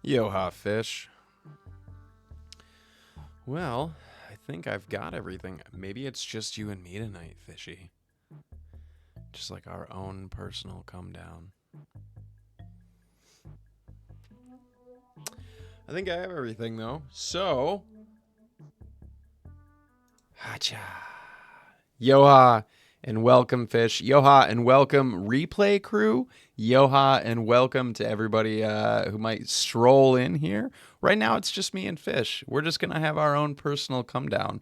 Yoha fish. Well, I think I've got everything. Maybe it's just you and me tonight, fishy. Just like our own personal come down. I think I have everything though. So, hacha. Yoha and welcome, fish. Yoha and welcome, replay crew. Yoha and welcome to everybody who might stroll in here. Right now, it's just me and Fish. We're just going to have our own personal come down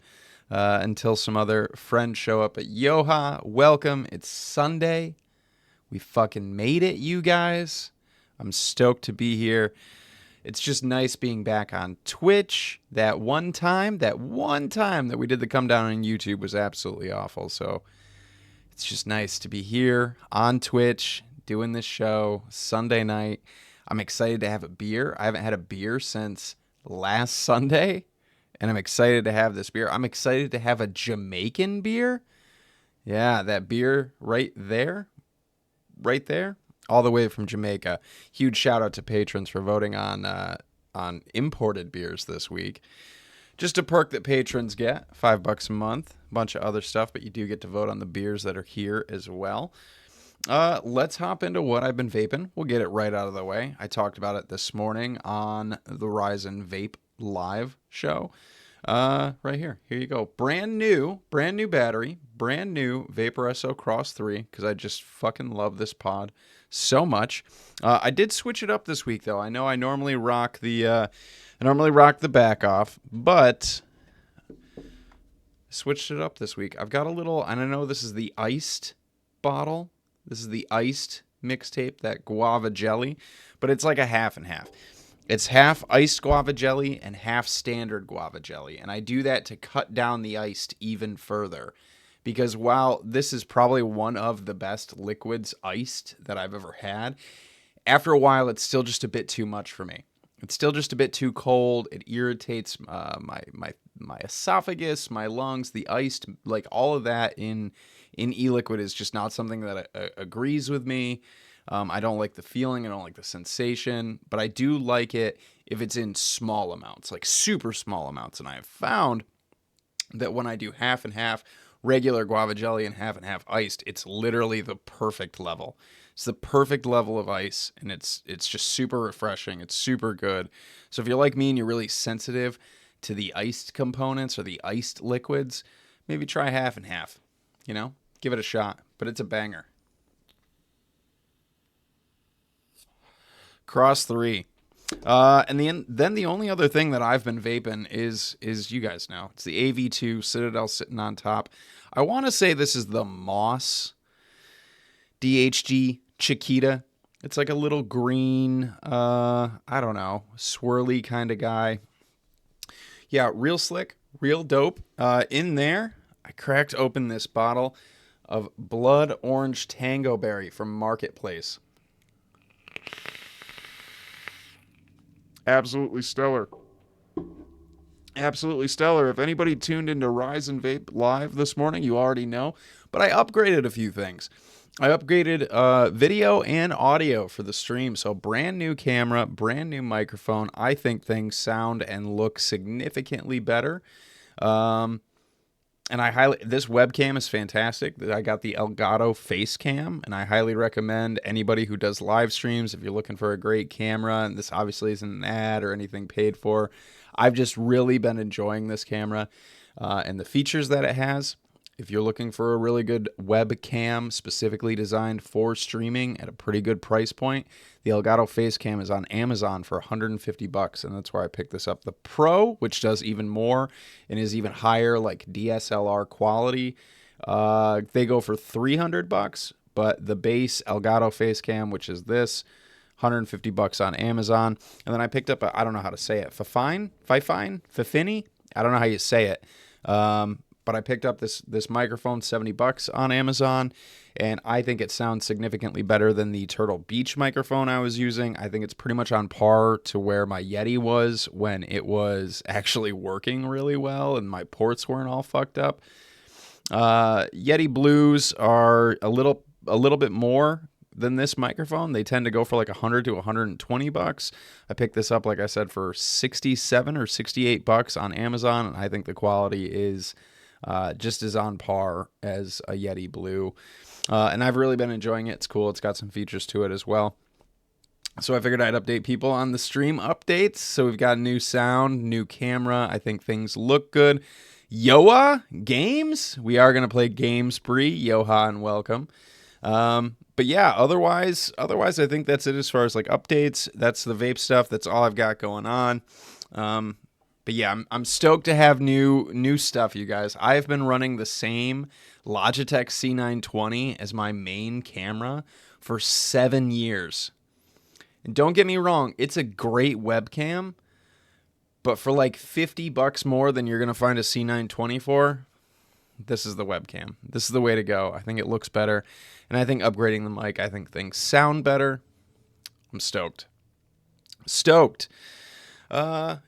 until some other friends show up. But Yoha, welcome. It's Sunday. We fucking made it, you guys. I'm stoked to be here. It's just nice being back on Twitch. That one time that we did the come down on YouTube was absolutely awful. So it's just nice to be here on Twitch doing this show Sunday night. I'm excited to have a beer. I haven't had a beer since last Sunday, and I'm excited to have this beer. I'm excited to have a Jamaican beer. Yeah, that beer right there, all the way from Jamaica. Huge shout out to patrons for voting on imported beers this week. Just a perk that patrons get, $5 a month, a bunch of other stuff, but you do get to vote on the beers that are here as well. Let's hop into what I've been vaping. We'll get it right out of the way. I talked about it this morning on the Rise and Vape live show. Right here. Here you go. Brand new battery, brand new Vaporesso Cross 3, because I just fucking love this pod so much. I did switch it up this week, though. I know I normally rock the back off, but switched it up this week. I've got a little, and I know this is the iced bottle. This is the iced mixtape, that guava jelly, but it's like a half and half. It's half iced guava jelly and half standard guava jelly, and I do that to cut down the iced even further, because while this is probably one of the best liquids iced that I've ever had, after a while it's still just a bit too much for me. It's still just a bit too cold. It irritates my esophagus, my lungs. The iced, like all of that in e-liquid is just not something that agrees with me. I don't like the feeling. I don't like the sensation. But I do like it if it's in small amounts, like super small amounts. And I have found that when I do half and half regular guava jelly and half iced, it's literally the perfect level. It's the perfect level of ice, and it's just super refreshing. It's super good. So if you're like me and you're really sensitive to the iced components or the iced liquids, maybe try half and half. You know, give it a shot. But it's a banger. Cross 3. And then the only other thing that I've been vaping is you guys know. It's the AV2 Citadel sitting on top. I want to say this is the Moss DHG Chiquita. It's like a little green, I don't know, swirly kind of guy. Yeah, real slick, real dope. In there, I cracked open this bottle of Blood Orange Tango Berry from Marketplace. Absolutely stellar. Absolutely stellar. If anybody tuned into Rise and Vape live this morning, you already know. But I upgraded a few things. I upgraded video and audio for the stream. So brand new camera, brand new microphone. I think things sound and look significantly better. And this webcam is fantastic. I got the Elgato face cam, and I highly recommend anybody who does live streams, if you're looking for a great camera, and this obviously isn't an ad or anything paid for. I've just really been enjoying this camera and the features that it has. If you're looking for a really good webcam specifically designed for streaming at a pretty good price point, the Elgato Facecam is on Amazon for $150, and that's where I picked this up. The Pro, which does even more and is even higher, like DSLR quality, they go for $300, but the base Elgato Facecam, which is this, $150 on Amazon. And then I picked up I don't know how to say it, Fifine, I don't know how you say it. But I picked up this microphone, $70 on Amazon, and I think it sounds significantly better than the Turtle Beach microphone I was using. I think it's pretty much on par to where my Yeti was when it was actually working really well and my ports weren't all fucked up. Yeti Blues are a little bit more than this microphone. They tend to go for like $100 to $120. I picked this up, like I said, for 67 or 68 bucks on Amazon, and I think the quality is just as on par as a Yeti Blue. And I've really been enjoying it. It's cool. It's got some features to it as well. So I figured I'd update people on the stream updates. So we've got new sound, new camera. I think things look good. Yoha games. We are going to play Game Spree. Yoha and welcome. But yeah, otherwise, I think that's it as far as like updates. That's the vape stuff. That's all I've got going on. But yeah, I'm stoked to have new stuff, you guys. I've been running the same Logitech C920 as my main camera for 7 years. And don't get me wrong, it's a great webcam, but for like $50 more than you're going to find a C920 for, this is the webcam. This is the way to go. I think it looks better. And I think upgrading the mic, I think things sound better. I'm stoked. Yeah.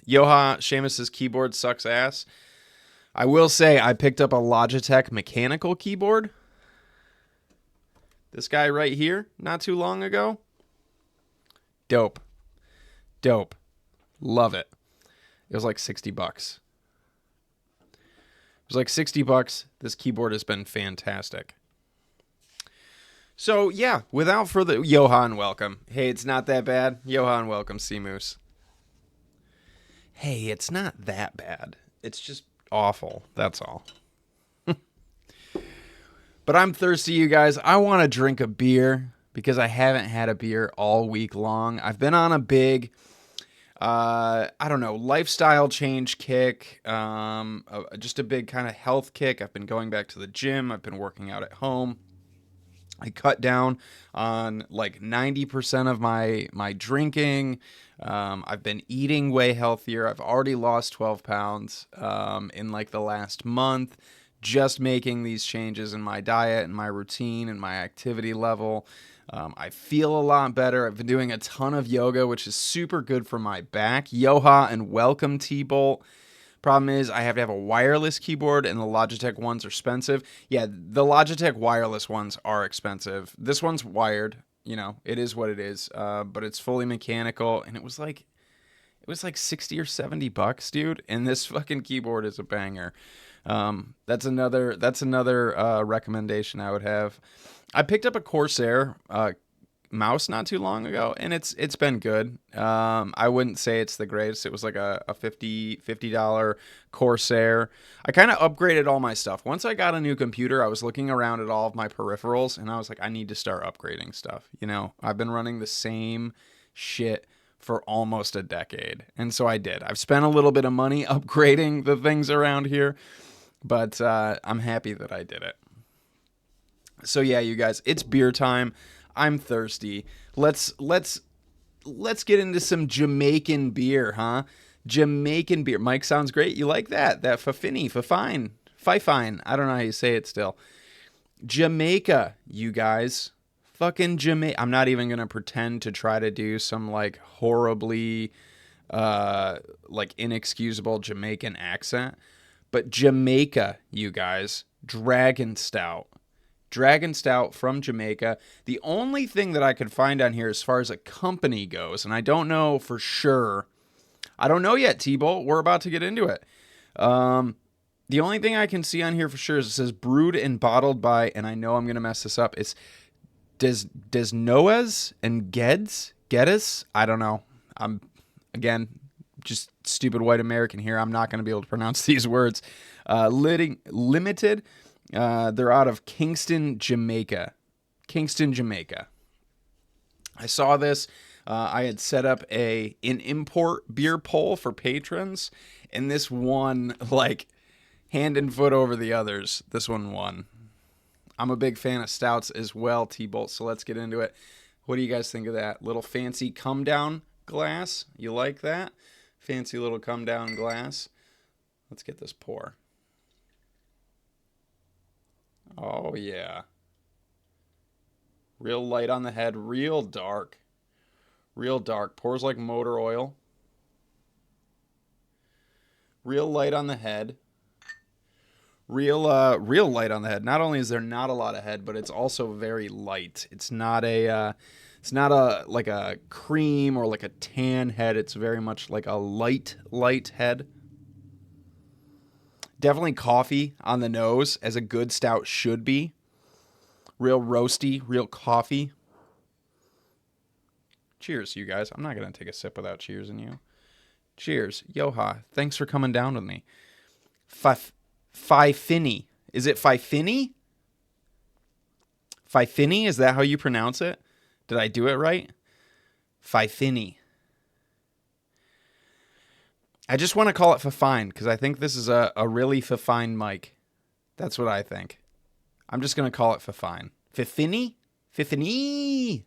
Yoha, Seamus's keyboard sucks ass. I will say I picked up a Logitech mechanical keyboard. This guy right here, not too long ago. Dope. Love it. It was like $60. It was like $60. This keyboard has been fantastic. So, yeah, without further... Johan, welcome. Hey, it's not that bad. Johan, welcome, Seamus. Hey, it's not that bad. It's just awful. That's all. But I'm thirsty, you guys. I want to drink a beer because I haven't had a beer all week long. I've been on a big... I don't know, lifestyle change kick, just a big kind of health kick. I've been going back to the gym. I've been working out at home. I cut down on like 90% of my drinking. I've been eating way healthier. I've already lost 12 pounds in like the last month, just making these changes in my diet and my routine and my activity level. I feel a lot better. I've been doing a ton of yoga, which is super good for my back. Yoha and welcome, T-Bolt. Problem is, I have to have a wireless keyboard, and the Logitech ones are expensive. Yeah, the Logitech wireless ones are expensive. This one's wired. You know, it is what it is. But it's fully mechanical, and it was like 60 or $70, dude. And this fucking keyboard is a banger. That's another recommendation I would have. I picked up a Corsair mouse not too long ago, and it's been good. I wouldn't say it's the greatest. It was like a $50 Corsair. I kind of upgraded all my stuff. Once I got a new computer, I was looking around at all of my peripherals, and I was like, I need to start upgrading stuff. You know, I've been running the same shit for almost a decade, and so I did. I've spent a little bit of money upgrading the things around here, but I'm happy that I did it. So yeah, you guys, it's beer time. I'm thirsty. Let's get into some Jamaican beer, huh? Jamaican beer. Mike sounds great. You like that? That fifine. I don't know how you say it still. Jamaica, you guys. Fucking Jamaica. I'm not even gonna pretend to try to do some like horribly like inexcusable Jamaican accent. But Jamaica, you guys. Dragon Stout. Dragon Stout from Jamaica. The only thing that I could find on here as far as a company goes, and I don't know for sure. I don't know yet, T-Bolt. We're about to get into it. The only thing I can see on here for sure is it says brewed and bottled by, and I know I'm going to mess this up. It's Des Noah's and Geddes? I don't know. I'm, again, just stupid white American here. I'm not going to be able to pronounce these words. Limited. They're out of Kingston, Jamaica. I saw this. I had set up an import beer poll for patrons, and this won like hand and foot over the others. This one won. I'm a big fan of stouts as well, T-Bolt, so let's get into it. What do you guys think of that? Little fancy Comedown glass? You like that? Fancy little Comedown glass. Let's get this pour. Oh, yeah. Real light on the head. Real dark. Pours like motor oil. Real light on the head. Real light on the head. Not only is there not a lot of head, but it's also very light. It's not a like a cream or like a tan head. It's very much like a light head. Definitely coffee on the nose, as a good stout should be. Real roasty, real coffee. Cheers, you guys. I'm not going to take a sip without cheersing you. Cheers. Yoha, thanks for coming down with me. Fifini. Is it Fifini? Fifini? Is that how you pronounce it? Did I do it right? Fifini. I just want to call it Fifine because I think this is a really Fifine mic. That's what I think. I'm just going to call it Fifine. Fifini? Fifini!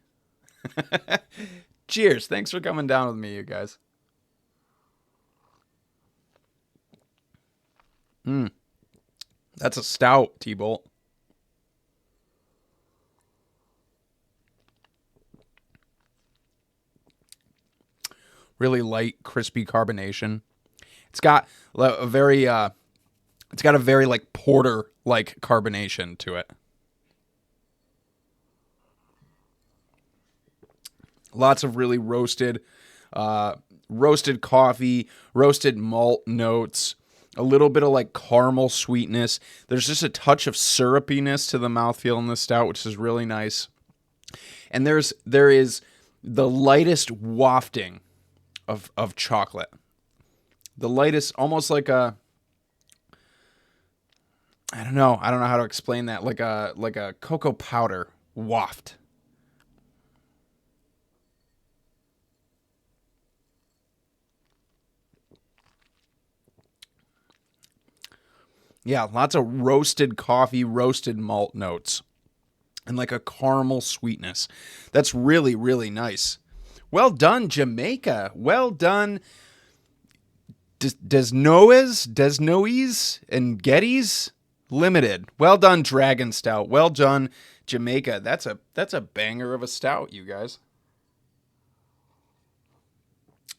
Cheers. Thanks for coming down with me, you guys. That's a stout, T-Bolt. Really light, crispy carbonation. It's got a very like porter like carbonation to it. Lots of really roasted coffee, roasted malt notes, a little bit of like caramel sweetness. There's just a touch of syrupiness to the mouthfeel in this stout, which is really nice. And there is the lightest wafting of chocolate. The lightest, almost like a, I don't know how to explain that, like a cocoa powder waft. Yeah, lots of roasted coffee, roasted malt notes, and like a caramel sweetness. That's really, really nice. Well done, Jamaica. Well done, Desnoes, and Gettys Limited. Well done, Dragon Stout. Well done, Jamaica. That's a banger of a stout, you guys.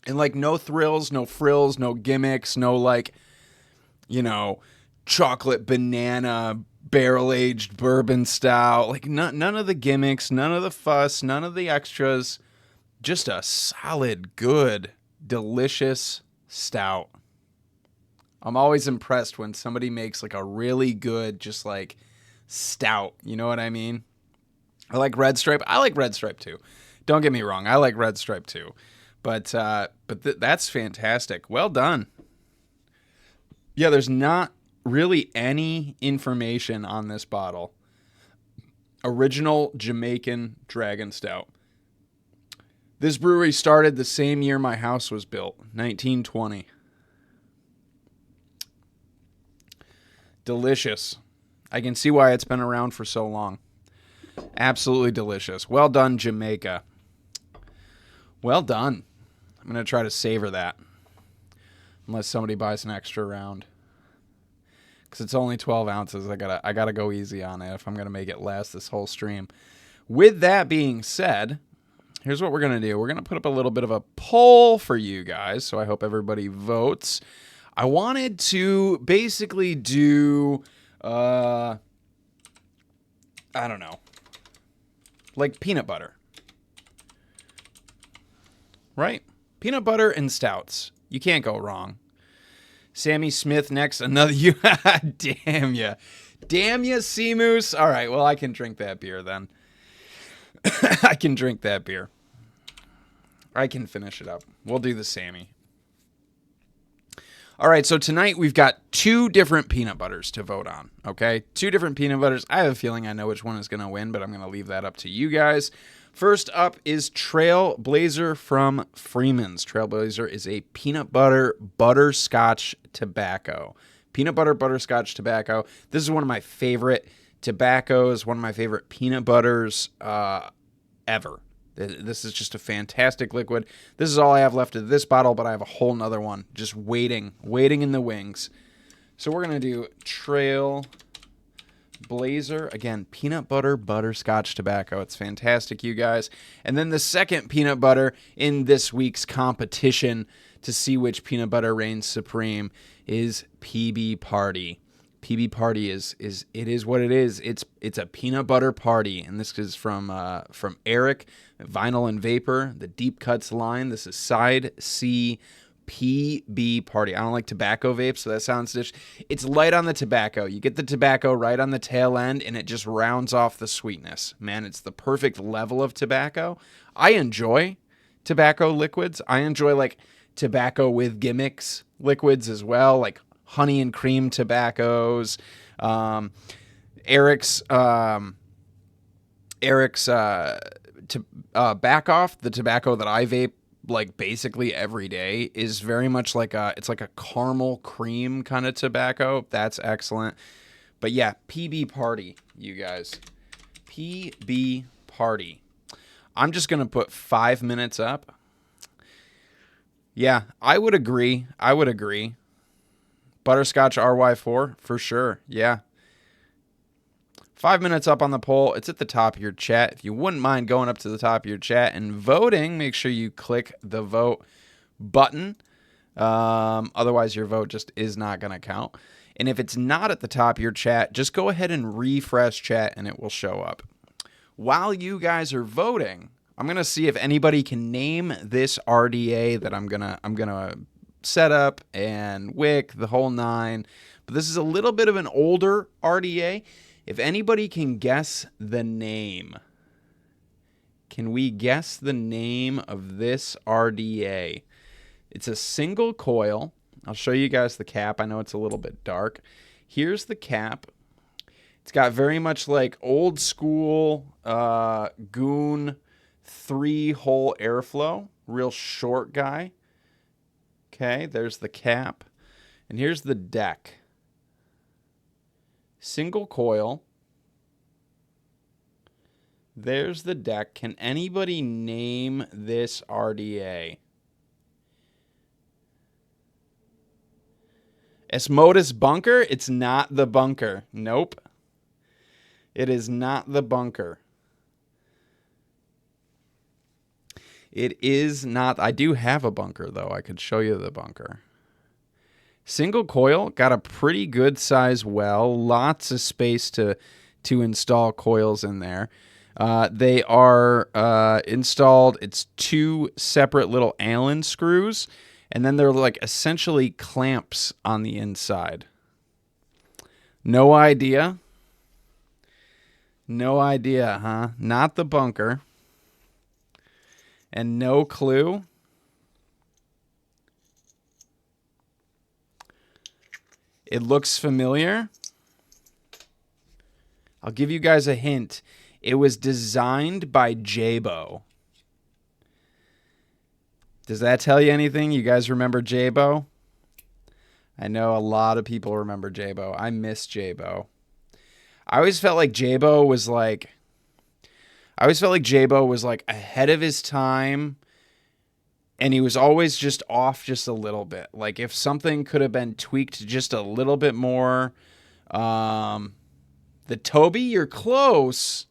And like no thrills, no frills, no gimmicks, no like, chocolate banana barrel-aged bourbon stout. Like none of the gimmicks, none of the fuss, none of the extras. Just a solid, good, delicious stout. I'm always impressed when somebody makes like a really good, just like stout. You know what I mean? I like Red Stripe. I like Red Stripe too. Don't get me wrong. I like Red Stripe too. But that's fantastic. Well done. Yeah, there's not really any information on this bottle. Original Jamaican Dragon Stout. This brewery started the same year my house was built, 1920. Delicious. I can see why it's been around for so long. Absolutely delicious. Well done, Jamaica. Well done. I'm going to try to savor that. Unless somebody buys an extra round. Because it's only 12 ounces. I gotta go easy on it if I'm going to make it last this whole stream. With that being said, here's what we're going to do. We're going to put up a little bit of a poll for you guys, so I hope everybody votes. I wanted to basically do, I don't know, like peanut butter. Right? Peanut butter and stouts. You can't go wrong. Sammy Smith next. Another you. Damn ya. Damn ya, Seamus. All right, well, I can drink that beer then. I can drink that beer. I can finish it up. We'll do the Sammy. All right, so tonight we've got 2 different peanut butters to vote on, okay? 2 different peanut butters. I have a feeling I know which one is going to win, but I'm going to leave that up to you guys. First up is Trailblazer from Freeman's. Trailblazer is a peanut butter butterscotch tobacco. Peanut butter butterscotch tobacco. This is one of my favorite tobaccos, one of my favorite peanut butters ever. This is just a fantastic liquid. This is all I have left of this bottle, but I have a whole nother one just waiting in the wings. So we're going to do Trailblazer. Again, peanut butter butterscotch tobacco. It's fantastic, you guys. And then the second peanut butter in this week's competition to see which peanut butter reigns supreme is PB Party. PB Party is it is what it is. It's a peanut butter party, and this is from Eric, Vinyl and Vapor, the Deep Cuts line. This is Side C PB Party. I don't like tobacco vape, so that sounds it's light on the tobacco. You get the tobacco right on the tail end, and it just rounds off the sweetness. Man, it's the perfect level of tobacco. I enjoy tobacco liquids. I enjoy like tobacco with gimmicks liquids as well, like honey and cream tobaccos. Eric's Back Off, the tobacco that I vape like basically every day, is very much like it's like a caramel cream kind of tobacco. That's excellent. But yeah, PB Party, you guys. PB Party. I'm just going to put 5 minutes up. Yeah, I would agree. Butterscotch RY4, for sure. Yeah. 5 minutes up on the poll. It's at the top of your chat. If you wouldn't mind going up to the top of your chat and voting, make sure you click the vote button. Otherwise, your vote just is not going to count. And if it's not at the top of your chat, just go ahead and refresh chat and it will show up. While you guys are voting, I'm going to see if anybody can name this RDA that I'm going to set up and wick the whole nine. But this is a little bit of an older RDA. If anybody can guess the name, can we guess the name of this RDA? It's a single coil. I'll show you guys the cap. I know it's a little bit dark. Here's the cap. It's got very much like old school Goon 3-hole airflow. Real short guy. Okay, there's the cap. And here's the deck. Single coil. There's the deck. Can anybody name this RDA? Asmodus Bunker? It's not the bunker. Nope. It is not the bunker. It is not. I do have a bunker, though. I could show you the bunker. Single coil, got a pretty good size well. Lots of space to install coils in there. They are installed. It's 2 separate little Allen screws, and then they're like essentially clamps on the inside. No idea. No idea, huh? Not the bunker. And no clue. It looks familiar. I'll give you guys a hint. It was designed by Jabo. Does that tell you anything? You guys remember Jabo? I know a lot of people remember Jabo. I miss Jabo. I always felt like Jabo was like ahead of his time, and he was always just off just a little bit. Like if something could have been tweaked just a little bit more. The Toby, you're close.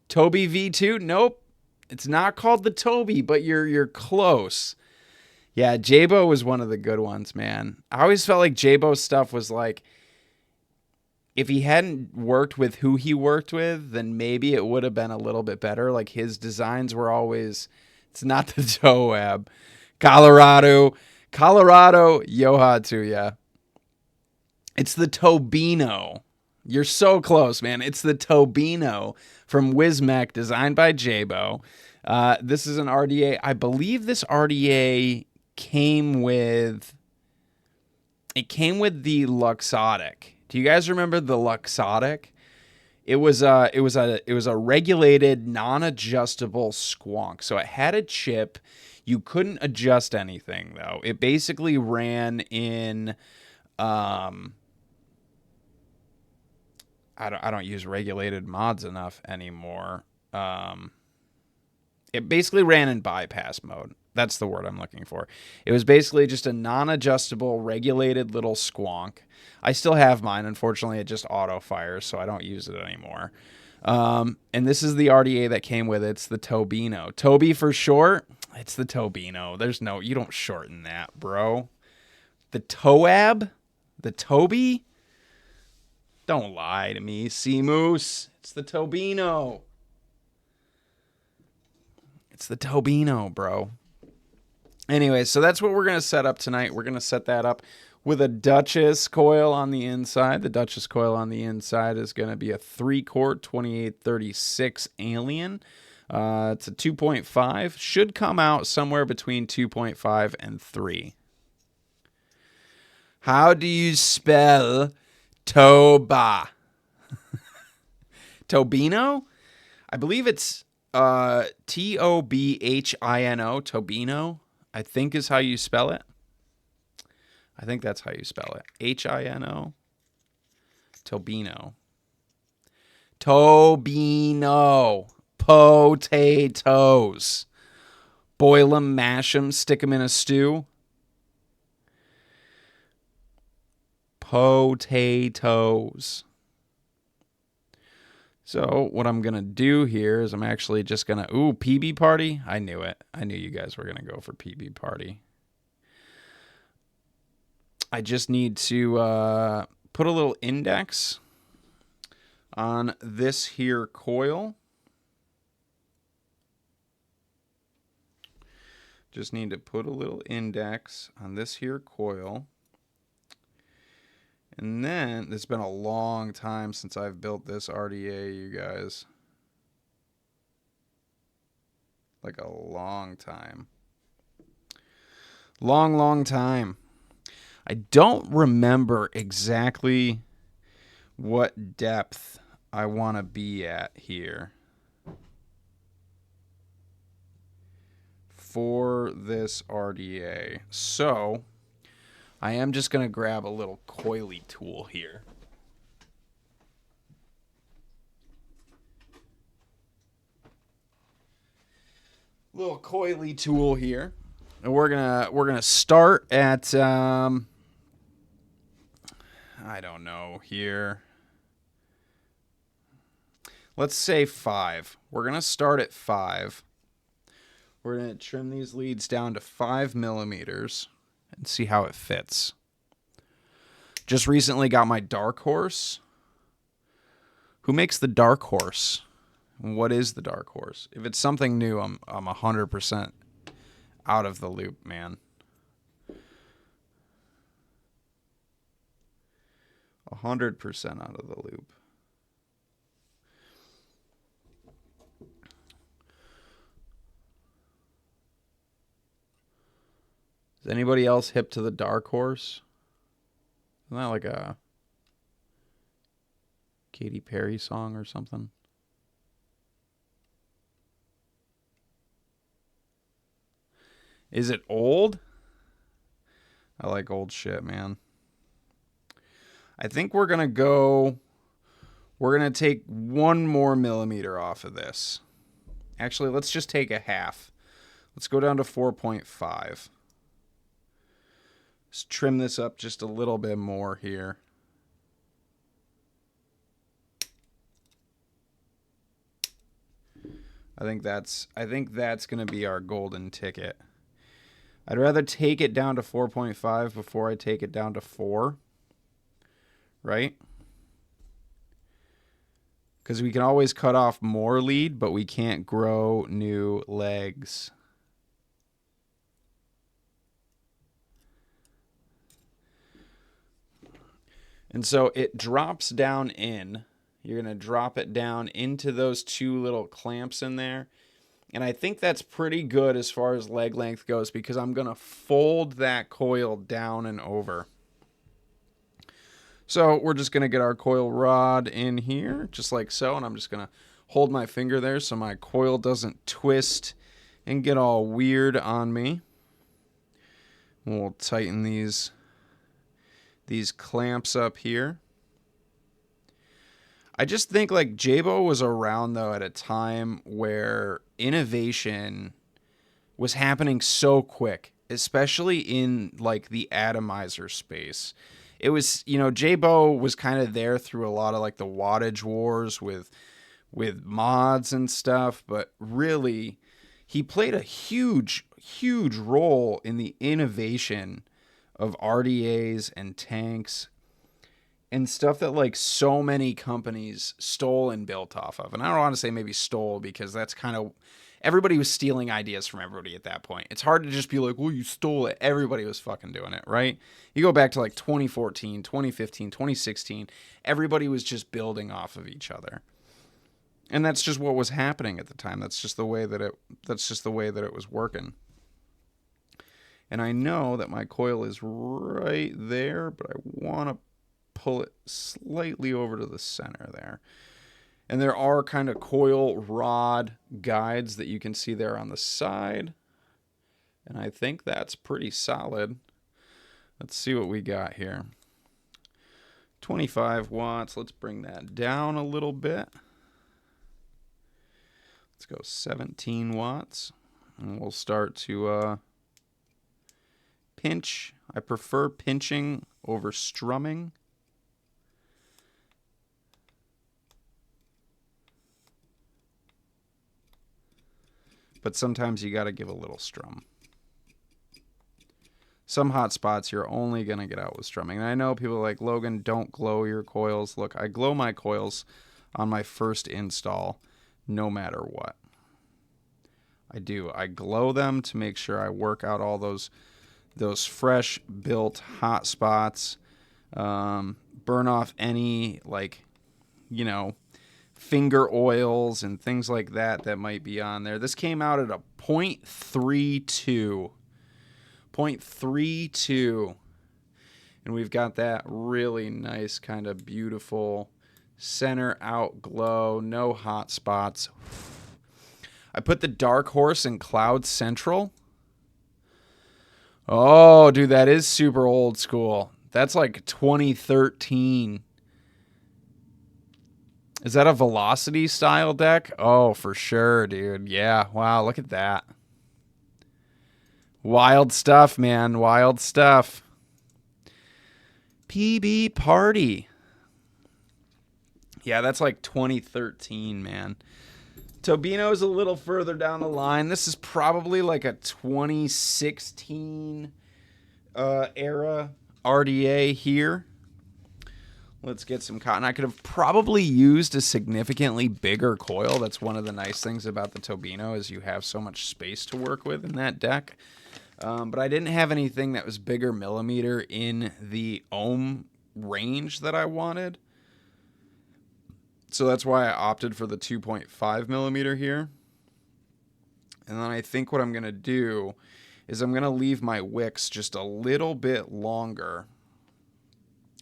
Toby V2, nope. It's not called the Toby, but you're close. Yeah, Jabo was one of the good ones, man. I always felt like Jabo's stuff was like, if he hadn't worked with who he worked with, then maybe it would have been a little bit better. Like his designs were always, it's not the Toab. Colorado, Yoha to ya. It's the Tobino. You're so close, man. It's the Tobino from Wismec, designed by Jabo. This is an RDA. I believe this RDA came with the Luxotic. Do you guys remember the Luxotic? It was a regulated, non-adjustable squonk. So it had a chip. You couldn't adjust anything though. It basically ran in I don't use regulated mods enough anymore. It basically ran in bypass mode. That's the word I'm looking for. It was basically just a non-adjustable, regulated little squonk. I still have mine. Unfortunately, it just auto-fires, so I don't use it anymore. And this is the RDA that came with it. It's the Tobino. Toby for short? It's the Tobino. You don't shorten that, bro. The Toab? The Toby? Don't lie to me, Seamus. It's the Tobino. It's the Tobino, bro. Anyway, so that's what we're going to set up tonight. We're going to set that up with a Duchess coil on the inside. The Duchess coil on the inside is going to be a 3-quart 2836 Alien. It's a 2.5. Should come out somewhere between 2.5 and 3. How do you spell Toba? Tobino? I believe it's Tobhino. Tobino, I think is how you spell it. I think that's how you spell it. Hino. Tobino. Tobino. Potatoes. Boil them, mash them, stick them in a stew. Potatoes. So what I'm going to do here is I'm actually just going to... Ooh, PB party? I knew it. I knew you guys were going to go for PB party. I just need to put a little index on this here coil. Just need to put a little index on this here coil. And then, it's been a long time since I've built this RDA, you guys. Like a long time. Long time. I don't remember exactly what depth I want to be at here for this RDA. So I am just going to grab a little coily tool here. Little coily tool here. And we're gonna start at I don't know here. Let's say 5. We're gonna start at 5. We're gonna trim these leads down to 5 millimeters and see how it fits. Just recently got my Dark Horse. Who makes the Dark Horse? What is the Dark Horse? If it's something new, I'm 100% out of the loop, man. 100% out of the loop. Is anybody else hip to the Dark Horse? Isn't that like a Katy Perry song or something? Is it old? I like old shit, man. I think we're going to take 1 more millimeter off of this. Actually, let's just take a half. Let's go down to 4.5. Let's trim this up just a little bit more here. I think that's going to be our golden ticket. I'd rather take it down to 4.5 before I take it down to 4. Right? Because we can always cut off more lead, but we can't grow new legs. And so it drops down in. You're going to drop it down into those 2 little clamps in there. And I think that's pretty good as far as leg length goes because I'm going to fold that coil down and over. So we're just going to get our coil rod in here, just like so. And I'm just going to hold my finger there so my coil doesn't twist and get all weird on me. We'll tighten these clamps up here. I just think like Jabo was around though at a time where innovation was happening so quick, especially in like the atomizer space. It was, Jabo was kind of there through a lot of like the wattage wars with mods and stuff, but really he played a huge role in the innovation of RDAs and tanks. and stuff that like so many companies stole and built off of. And I don't want to say maybe stole because that's kind of everybody was stealing ideas from everybody at that point. It's hard to just be like, well, you stole it. Everybody was fucking doing it, right? You go back to like 2014, 2015, 2016, everybody was just building off of each other. And that's just what was happening at the time. That's just the way that it was working. And I know that my coil is right there, but I want to pull it slightly over to the center there. And there are kind of coil rod guides that you can see there on the side. And I think that's pretty solid. Let's see what we got here. 25 watts. Let's bring that down a little bit. Let's go 17 watts. And we'll start to pinch. I prefer pinching over strumming. But sometimes you got to give a little strum. Some hot spots you're only going to get out with strumming. And I know people are like, Logan, don't glow your coils. Look, I glow my coils on my first install no matter what. I do. I glow them to make sure I work out all those fresh built hot spots. Burn off any, like, you know, finger oils and things like that might be on there. This came out at a 0.32. 0.32. And we've got that really nice kind of beautiful center out glow. No hot spots. I put the Dark Horse in Cloud Central. Oh, dude, that is super old school. That's like 2013. Is that a Velocity style deck? Oh, for sure, dude. Yeah. Wow, look at that. Wild stuff, man. Wild stuff. PB Party. Yeah, that's like 2013, man. Tobino's a little further down the line. This is probably like a 2016 era RDA here. Let's get some cotton. I could have probably used a significantly bigger coil. That's one of the nice things about the Tobino is you have so much space to work with in that deck. But I didn't have anything that was bigger millimeter in the ohm range that I wanted. So that's why I opted for the 2.5 millimeter here. And then I think what I'm going to do is I'm going to leave my wicks just a little bit longer.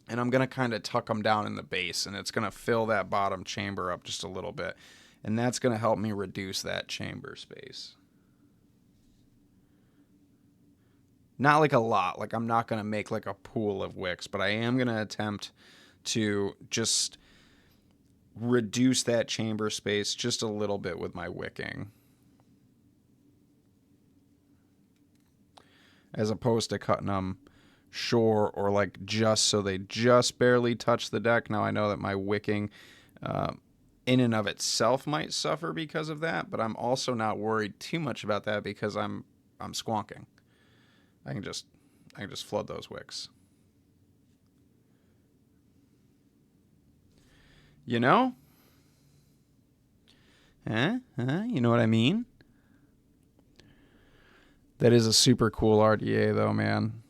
And I'm going to kind of tuck them down in the base. And it's going to fill that bottom chamber up just a little bit. And that's going to help me reduce that chamber space. Not like a lot. Like I'm not going to make like a pool of wicks. But I am going to attempt to just reduce that chamber space just a little bit with my wicking. As opposed to cutting them short or like just so they just barely touch the deck. Now I know that my wicking in and of itself might suffer because of that, but I'm also not worried too much about that because I'm squonking. I can just flood those wicks. You know? You know what I mean? That is a super cool RDA though, man.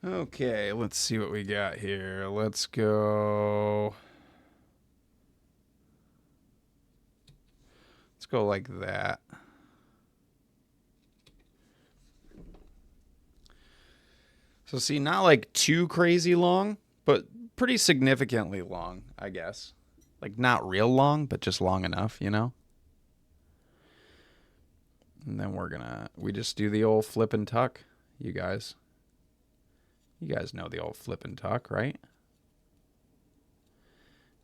Okay, let's see what we got here. Let's go like that. So see, not like too crazy long, but pretty significantly long, I guess. Like not real long, but just long enough, you know? And then we just do the old flip and tuck, you guys. You guys know the old flip and tuck, right?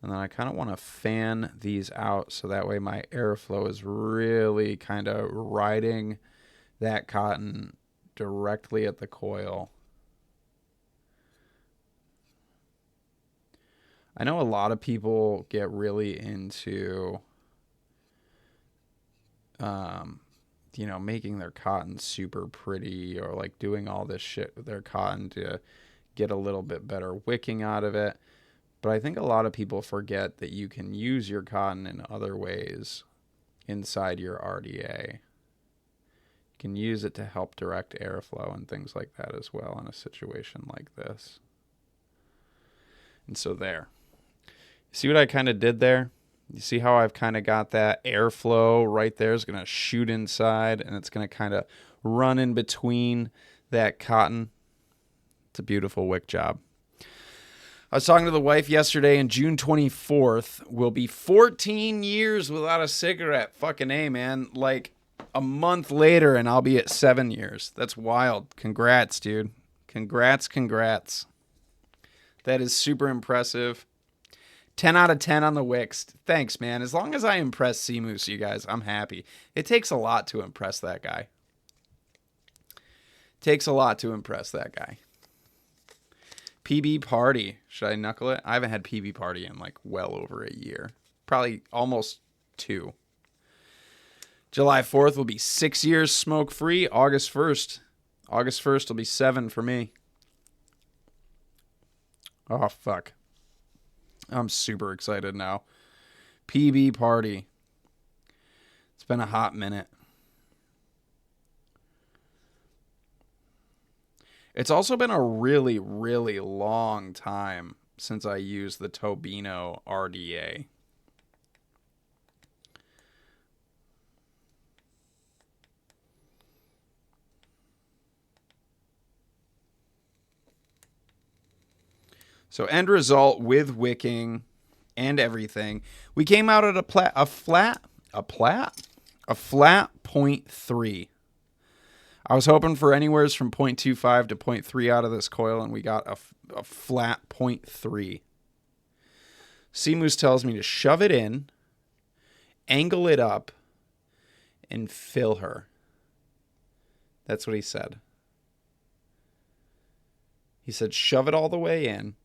And then I kind of want to fan these out so that way my airflow is really kind of riding that cotton directly at the coil. I know a lot of people get really into making their cotton super pretty, or like doing all this shit with their cotton to get a little bit better wicking out of it. But I think a lot of people forget that you can use your cotton in other ways inside your RDA. You can use it to help direct airflow and things like that as well in a situation like this. And so there. See what I kind of did there? You see how I've kind of got that airflow right there is going to shoot inside, and it's going to kind of run in between that cotton. It's a beautiful wick job. I was talking to the wife yesterday, and June 24th will be 14 years without a cigarette. Fucking A, man. Like a month later, and I'll be at 7 years. That's wild. Congrats, dude. Congrats. That is super impressive. 10 out of 10 on the wicks. Thanks, man. As long as I impress Seamus, you guys, I'm happy. It takes a lot to impress that guy. PB Party. Should I knuckle it? I haven't had PB Party in like well over a year. Probably almost 2. July 4th will be 6 years smoke-free. August 1st will be 7 for me. Oh, fuck. I'm super excited now. PB Party. It's been a hot minute. It's also been a really, really long time since I used the Tobino RDA. So end result with wicking and everything, we came out at a flat 0.3. I was hoping for anywhere from 0.25 to 0.3 out of this coil, and we got a flat 0.3. Seamus tells me to shove it in, angle it up, and fill her. That's what he said. He said shove it all the way in,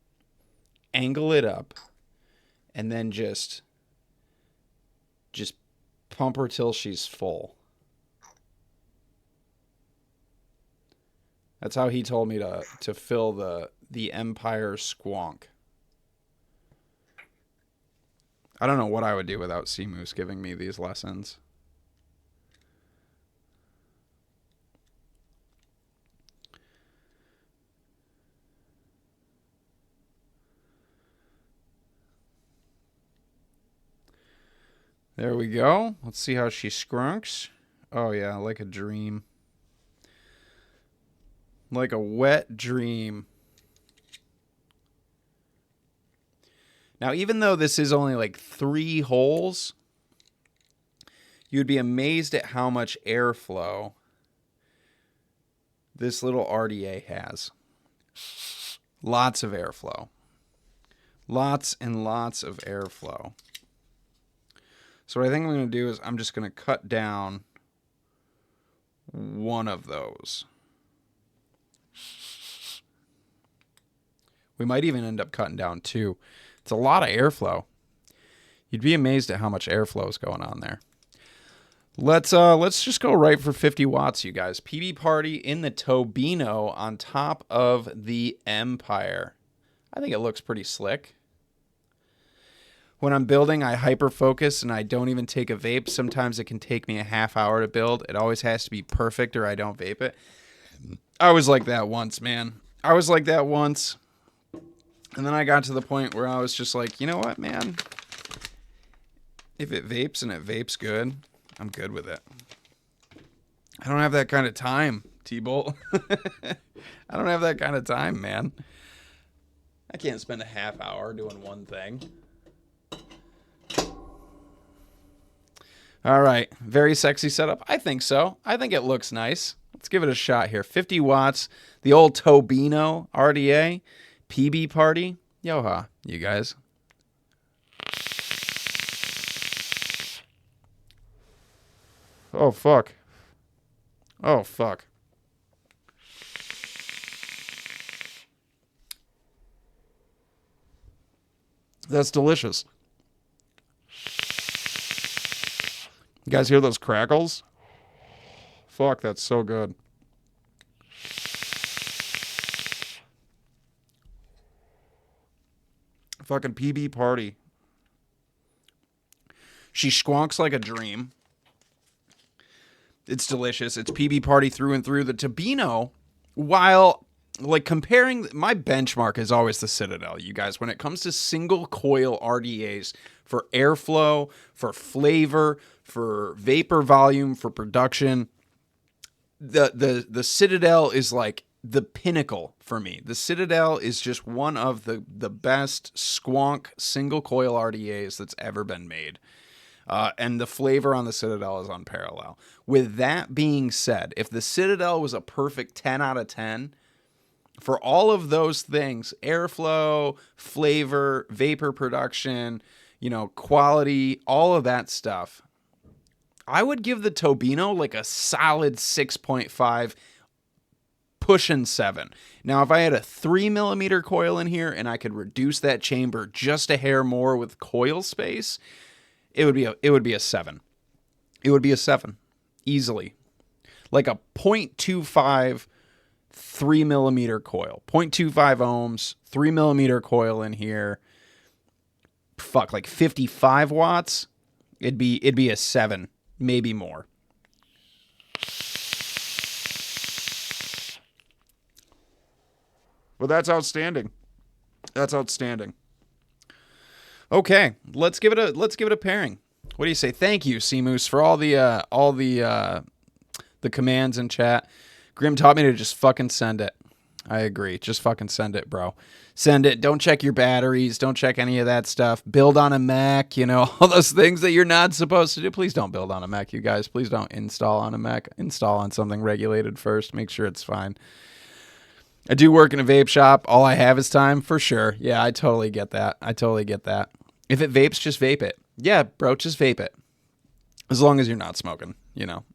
angle it up, and then just pump her till she's full. That's how he told me to fill the Empire Squonk. I don't know what I would do without Seamus giving me these lessons. There we go. Let's see how she scrunks. Oh, yeah, like a dream. Like a wet dream. Now, even though this is only like 3 holes, you'd be amazed at how much airflow this little RDA has. Lots of airflow. Lots and lots of airflow. So what I think I'm going to do is I'm just going to cut down one of those. We might even end up cutting down 2. It's a lot of airflow. You'd be amazed at how much airflow is going on there. Let's just go right for 50 watts, you guys. PB Party in the Tobino on top of the Empire. I think it looks pretty slick. When I'm building, I hyper-focus and I don't even take a vape. Sometimes it can take me a half hour to build. It always has to be perfect or I don't vape it. I was like that once, man. I was like that once. And then I got to the point where I was just like, you know what, man? If it vapes and it vapes good, I'm good with it. I don't have that kind of time, T-Bolt. I don't have that kind of time, man. I can't spend a half hour doing one thing. All right. Very sexy setup. I think so. I think it looks nice. Let's give it a shot here. 50 watts. The old Tobino RDA. PB Party. Yoha, you guys. Oh, fuck. Oh, fuck. That's delicious. You guys hear those crackles? Fuck, that's so good. Fucking PB party. She squonks like a dream. It's delicious. It's PB party through and through. The Tobino, while like comparing, my benchmark is always the Citadel, you guys. When it comes to single coil RDAs for airflow, for flavor, for vapor volume, for production, the Citadel is like the pinnacle for me. The Citadel is just one of the best squonk single coil RDAs that's ever been made. And the flavor on the Citadel is unparalleled. With that being said, if the Citadel was a perfect 10 out of 10, for all of those things, airflow, flavor, vapor production, quality, all of that stuff, I would give the Tobino like a solid 6.5, pushing 7. Now, if I had a 3mm coil in here and I could reduce that chamber just a hair more with coil space, it would be a 7. It would be a 7 easily. Like a 0.25 3mm coil, 0.25 ohms, 3mm coil in here. Fuck, like 55 watts. It'd be a 7, maybe more. Well, that's outstanding. That's outstanding. Okay, let's give it a pairing. What do you say? Thank you, Seamus, for all the commands in chat. Grim taught me to just fucking send it. I agree. Just fucking send it, bro. Send it. Don't check your batteries. Don't check any of that stuff. Build on a Mac, all those things that you're not supposed to do. Please don't build on a Mac, you guys. Please don't install on a Mac. Install on something regulated first. Make sure it's fine. I do work in a vape shop. All I have is time, for sure. Yeah, I totally get that. If it vapes, just vape it. Yeah, bro, just vape it. As long as you're not smoking,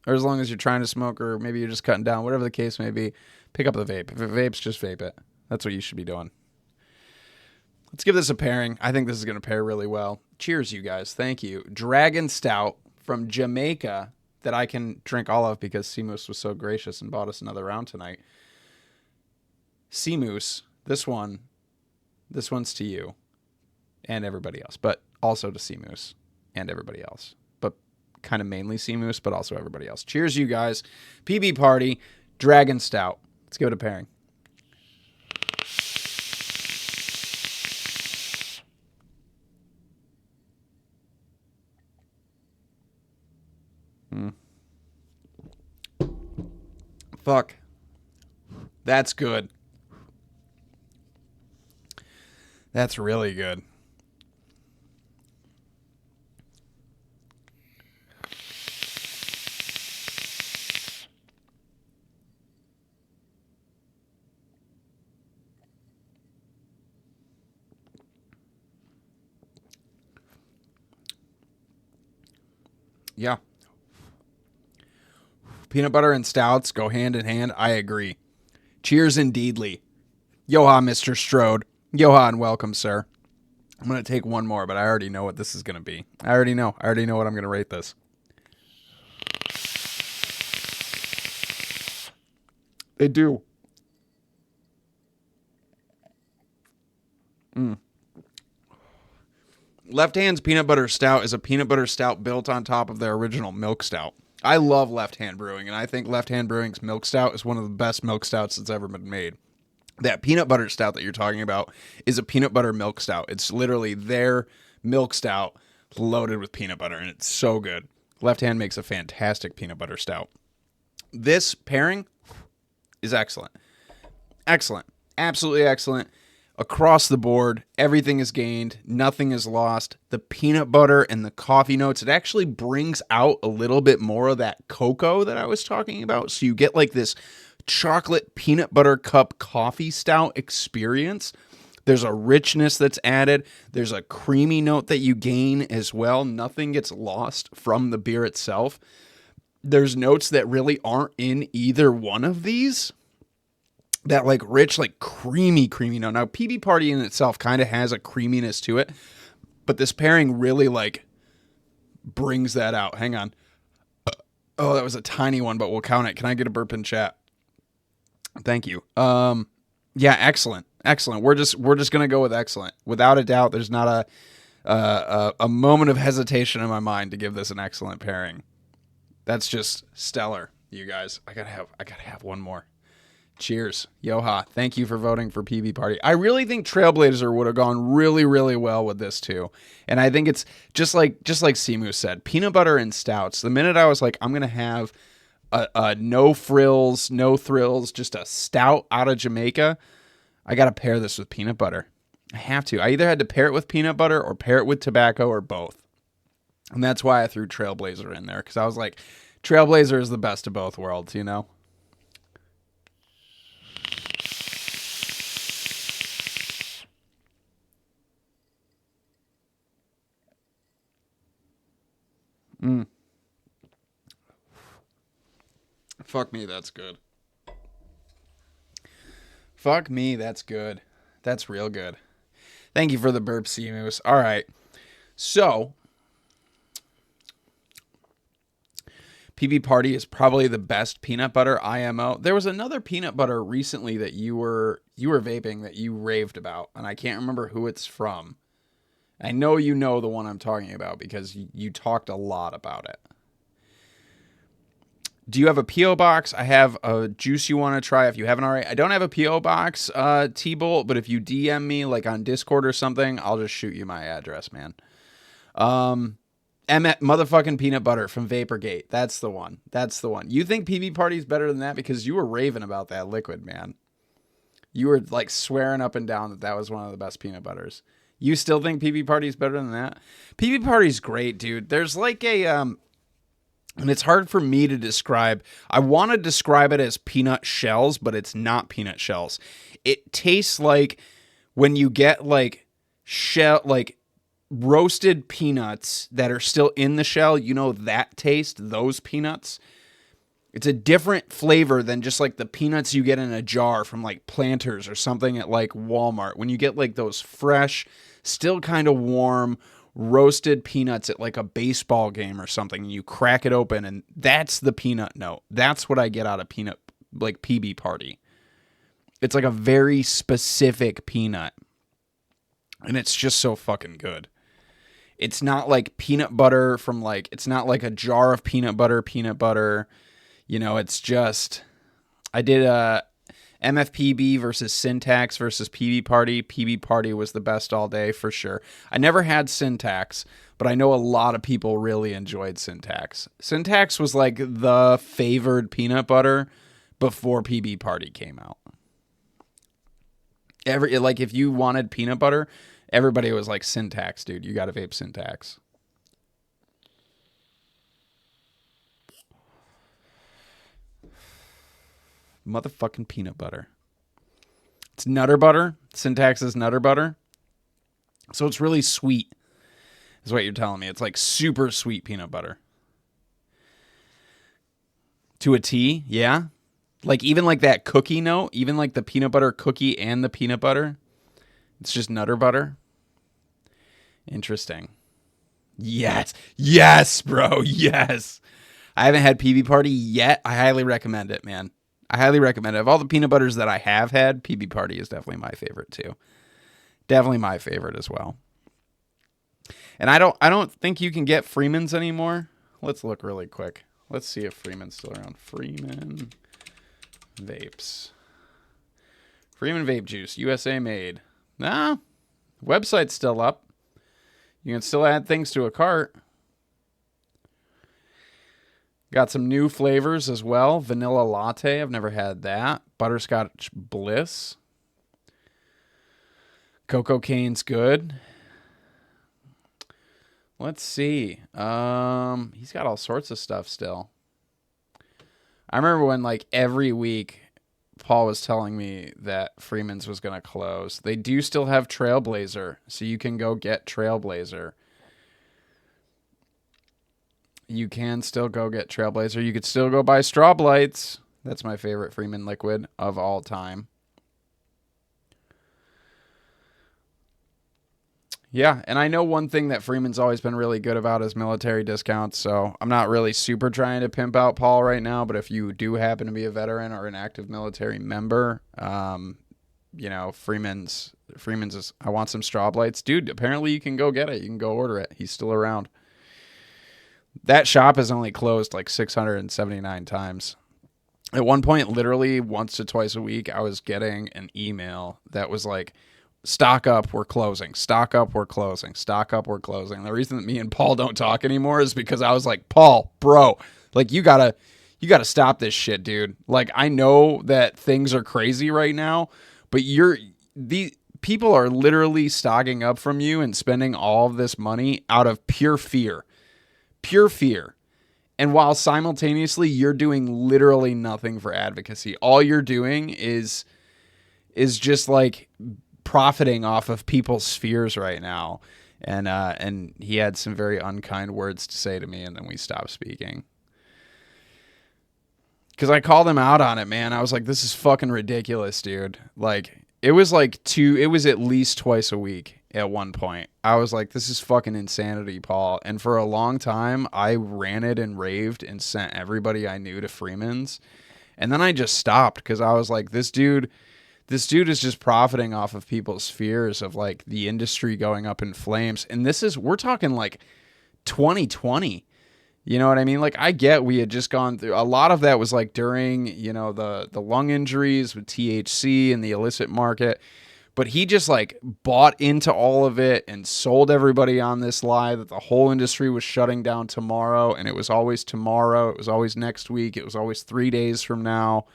or as long as you're trying to smoke, or maybe you're just cutting down, whatever the case may be, pick up the vape. If it vapes, just vape it. That's what you should be doing. Let's give this a pairing. I think this is going to pair really well. Cheers, you guys. Thank you. Dragon Stout from Jamaica that I can drink all of because Seamus was so gracious and bought us another round tonight. Seamus, this one's to you and everybody else, but also to Seamus and everybody else. But kind of mainly Seamus, but also everybody else. Cheers, you guys. PB Party, Dragon Stout. Let's give it a pairing. Fuck. That's good. That's really good. Yeah. Peanut butter and stouts go hand in hand. I agree. Cheers indeedly. Yoha, Mr. Strode. Yoha and welcome, sir. I'm going to take one more, but I already know what this is going to be. I already know what I'm going to rate this. They do. Left Hand's peanut butter stout is a peanut butter stout built on top of their original milk stout. I love Left Hand Brewing, and I think Left Hand Brewing's milk stout is one of the best milk stouts that's ever been made. That peanut butter stout that you're talking about is a peanut butter milk stout. It's literally their milk stout loaded with peanut butter, and it's so good. Left Hand makes a fantastic peanut butter stout. This pairing is excellent. Excellent. Absolutely excellent. Across the board, everything is gained. Nothing is lost. The peanut butter and the coffee notes, it actually brings out a little bit more of that cocoa that I was talking about. So you get like this chocolate peanut butter cup coffee stout experience. There's a richness that's added. There's a creamy note that you gain as well. Nothing gets lost from the beer itself. There's notes that really aren't in either one of these. That like rich, like creamy note. Now, PB Party in itself kind of has a creaminess to it, but this pairing really like brings that out. Hang on. Oh, that was a tiny one, but we'll count it. Can I get a burp in chat? Thank you. Yeah, excellent. Excellent. We're just going to go with excellent. Without a doubt, there's not a moment of hesitation in my mind to give this an excellent pairing. That's just stellar, you guys. I got to have one more. Cheers. Yoha, thank you for voting for PB Party. I really think Trailblazer would have gone really, really well with this too. And I think it's just like Seamus said, peanut butter and stouts. The minute I was like, I'm going to have a no frills, no thrills, just a stout out of Jamaica, I got to pair this with peanut butter. I have to. I either had to pair it with peanut butter or pair it with tobacco or both. And that's why I threw Trailblazer in there, because I was like, Trailblazer is the best of both worlds, you know? Fuck me, that's good. Fuck me, that's good. That's real good. Thank you for the burp, Seamus. All right. So, PB Party is probably the best peanut butter IMO. There was another peanut butter recently that you were vaping that you raved about, and I can't remember who it's from. I know you know the one I'm talking about because you talked a lot about it. Do you have a P.O. box? I have a juice you want to try if you haven't already. I don't have a P.O. box, T-Bolt, but if you DM me like on Discord or something, I'll just shoot you my address, man. Motherfucking peanut butter from Vaporgate. That's the one. That's the one. You think PB Party's better than that because you were raving about that liquid, man. You were like swearing up and down that was one of the best peanut butters. You still think PB Party's better than that? PB Party's great, dude. There's like and it's hard for me to describe. I want to describe it as peanut shells, but it's not peanut shells. It tastes like when you get like roasted peanuts that are still in the shell. You know that taste, those peanuts. It's a different flavor than just like the peanuts you get in a jar from like Planters or something at like Walmart. When you get like those fresh, still kind of warm, roasted peanuts at like a baseball game or something, and you crack it open and that's the peanut note. That's what I get out of peanut, like PB Party. It's like a very specific peanut, and it's just so fucking good. It's not like peanut butter from like, it's not like a jar of peanut butter. You know, it's just, I did a MFPB versus Syntax versus PB Party. PB Party was the best all day for sure. I never had Syntax, but I know a lot of people really enjoyed Syntax. Syntax was like the favored peanut butter before PB Party came out. Like if you wanted peanut butter, everybody was like, Syntax, dude. You got to vape Syntax. Motherfucking peanut butter. It's nutter butter. Syntax is nutter butter. So it's really sweet, is what you're telling me. It's like super sweet peanut butter. To a T, yeah. Like even like that cookie note, even like the peanut butter cookie and the peanut butter. It's just nutter butter. Interesting. Yes. Yes, bro. Yes. I haven't had PB Party yet. I highly recommend it, man. I highly recommend it. Of all the peanut butters that I have had, PB Party is definitely my favorite too. Definitely my favorite as well. And I don't think you can get Freeman's anymore. Let's look really quick. Let's see if Freeman's still around. Freeman vapes. Freeman vape juice, USA made. Nah, website's still up. You can still add things to a cart. Got some new flavors as well. Vanilla latte. I've never had that. Butterscotch bliss. Cocoa cane's good. Let's see. He's got all sorts of stuff still. I remember when like every week Paul was telling me that Freeman's was going to close. They do still have Trailblazer, so you can go get Trailblazer. You can still go get Trailblazer. You could still go buy Straw Lights. That's my favorite Freeman liquid of all time. Yeah, and I know one thing that Freeman's always been really good about is military discounts, so I'm not really super trying to pimp out Paul right now, but if you do happen to be a veteran or an active military member, Freeman's is, I want some strobe lights. Dude, apparently you can go get it. You can go order it. He's still around. That shop is only closed like 679 times. At one point, literally once to twice a week, I was getting an email that was like, stock up, we're closing. Stock up, we're closing. Stock up, we're closing. The reason that me and Paul don't talk anymore is because I was like, Paul, bro, like you gotta stop this shit, dude. Like I know that things are crazy right now, but the people are literally stocking up from you and spending all of this money out of pure fear. Pure fear. And while simultaneously you're doing literally nothing for advocacy, all you're doing is just like profiting off of people's fears right now. And he had some very unkind words to say to me, and then we stopped speaking. Because I called him out on it, man. I was like, this is fucking ridiculous, dude. Like, it was at least twice a week at one point. I was like, this is fucking insanity, Paul. And for a long time, I ranted and raved and sent everybody I knew to Freeman's. And then I just stopped because I was like, this dude is just profiting off of people's fears of like the industry going up in flames. And we're talking like 2020. You know what I mean? Like I get we had just gone through a lot of that was like during, the lung injuries with THC and the illicit market. But he just like bought into all of it and sold everybody on this lie that the whole industry was shutting down tomorrow. And it was always tomorrow. It was always next week. It was always 3 days from now.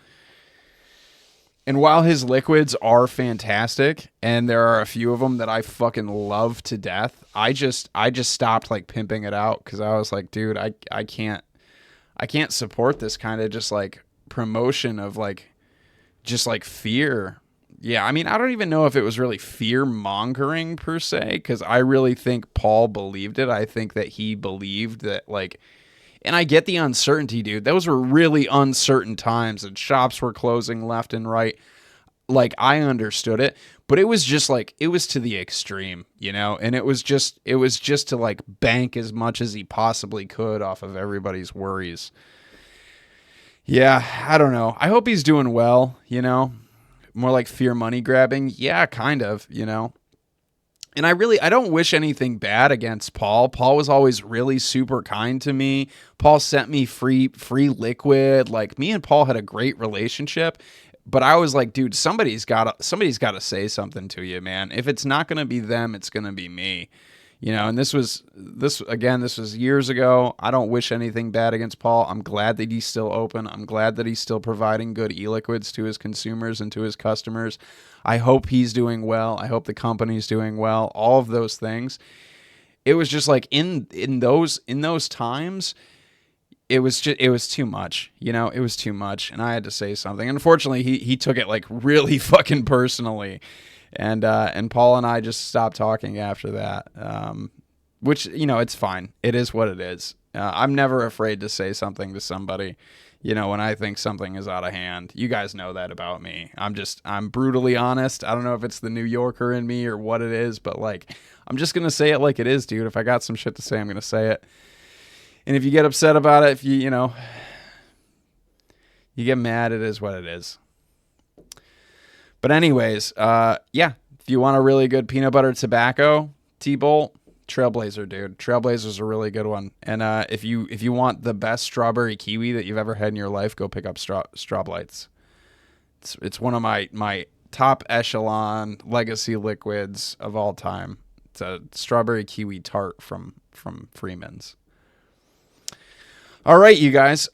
And while his liquids are fantastic, and there are a few of them that I fucking love to death, I just stopped like pimping it out because I was like, dude, I can't support this kind of just like promotion of like just like fear. Yeah, I mean, I don't even know if it was really fear mongering per se, because I really think Paul believed it. I think that he believed that like. And I get the uncertainty, dude. Those were really uncertain times and shops were closing left and right. Like I understood it, but it was just like, it was to the extreme, and it was just to like bank as much as he possibly could off of everybody's worries. Yeah, I don't know. I hope he's doing well, more like fear money grabbing. Yeah, kind of, And I don't wish anything bad against Paul. Paul was always really super kind to me. Paul sent me free liquid. Like me and Paul had a great relationship, but I was like, dude, somebody's got to say something to you, man. If it's not going to be them, it's going to be me. And this was years ago. I don't wish anything bad against Paul. I'm glad that he's still open. I'm glad that he's still providing good e-liquids to his consumers and to his customers. I hope he's doing well. I hope the company's doing well. All of those things. It was just like in those times, it was too much. It was too much, and I had to say something. Unfortunately, he took it like really fucking personally. And Paul and I just stopped talking after that, which, it's fine. It is what it is. I'm never afraid to say something to somebody, when I think something is out of hand. You guys know that about me. I'm brutally honest. I don't know if it's the New Yorker in me or what it is, but like, I'm just going to say it like it is, dude. If I got some shit to say, I'm going to say it. And if you get upset about it, if you get mad, it is what it is. But anyways, if you want a really good peanut butter tobacco T-Bolt, Trailblazer, dude. Trailblazer's a really good one. And if you want the best strawberry kiwi that you've ever had in your life, go pick up Strobe Lights. It's one of my top echelon legacy liquids of all time. It's a strawberry kiwi tart from Freeman's. All right, you guys.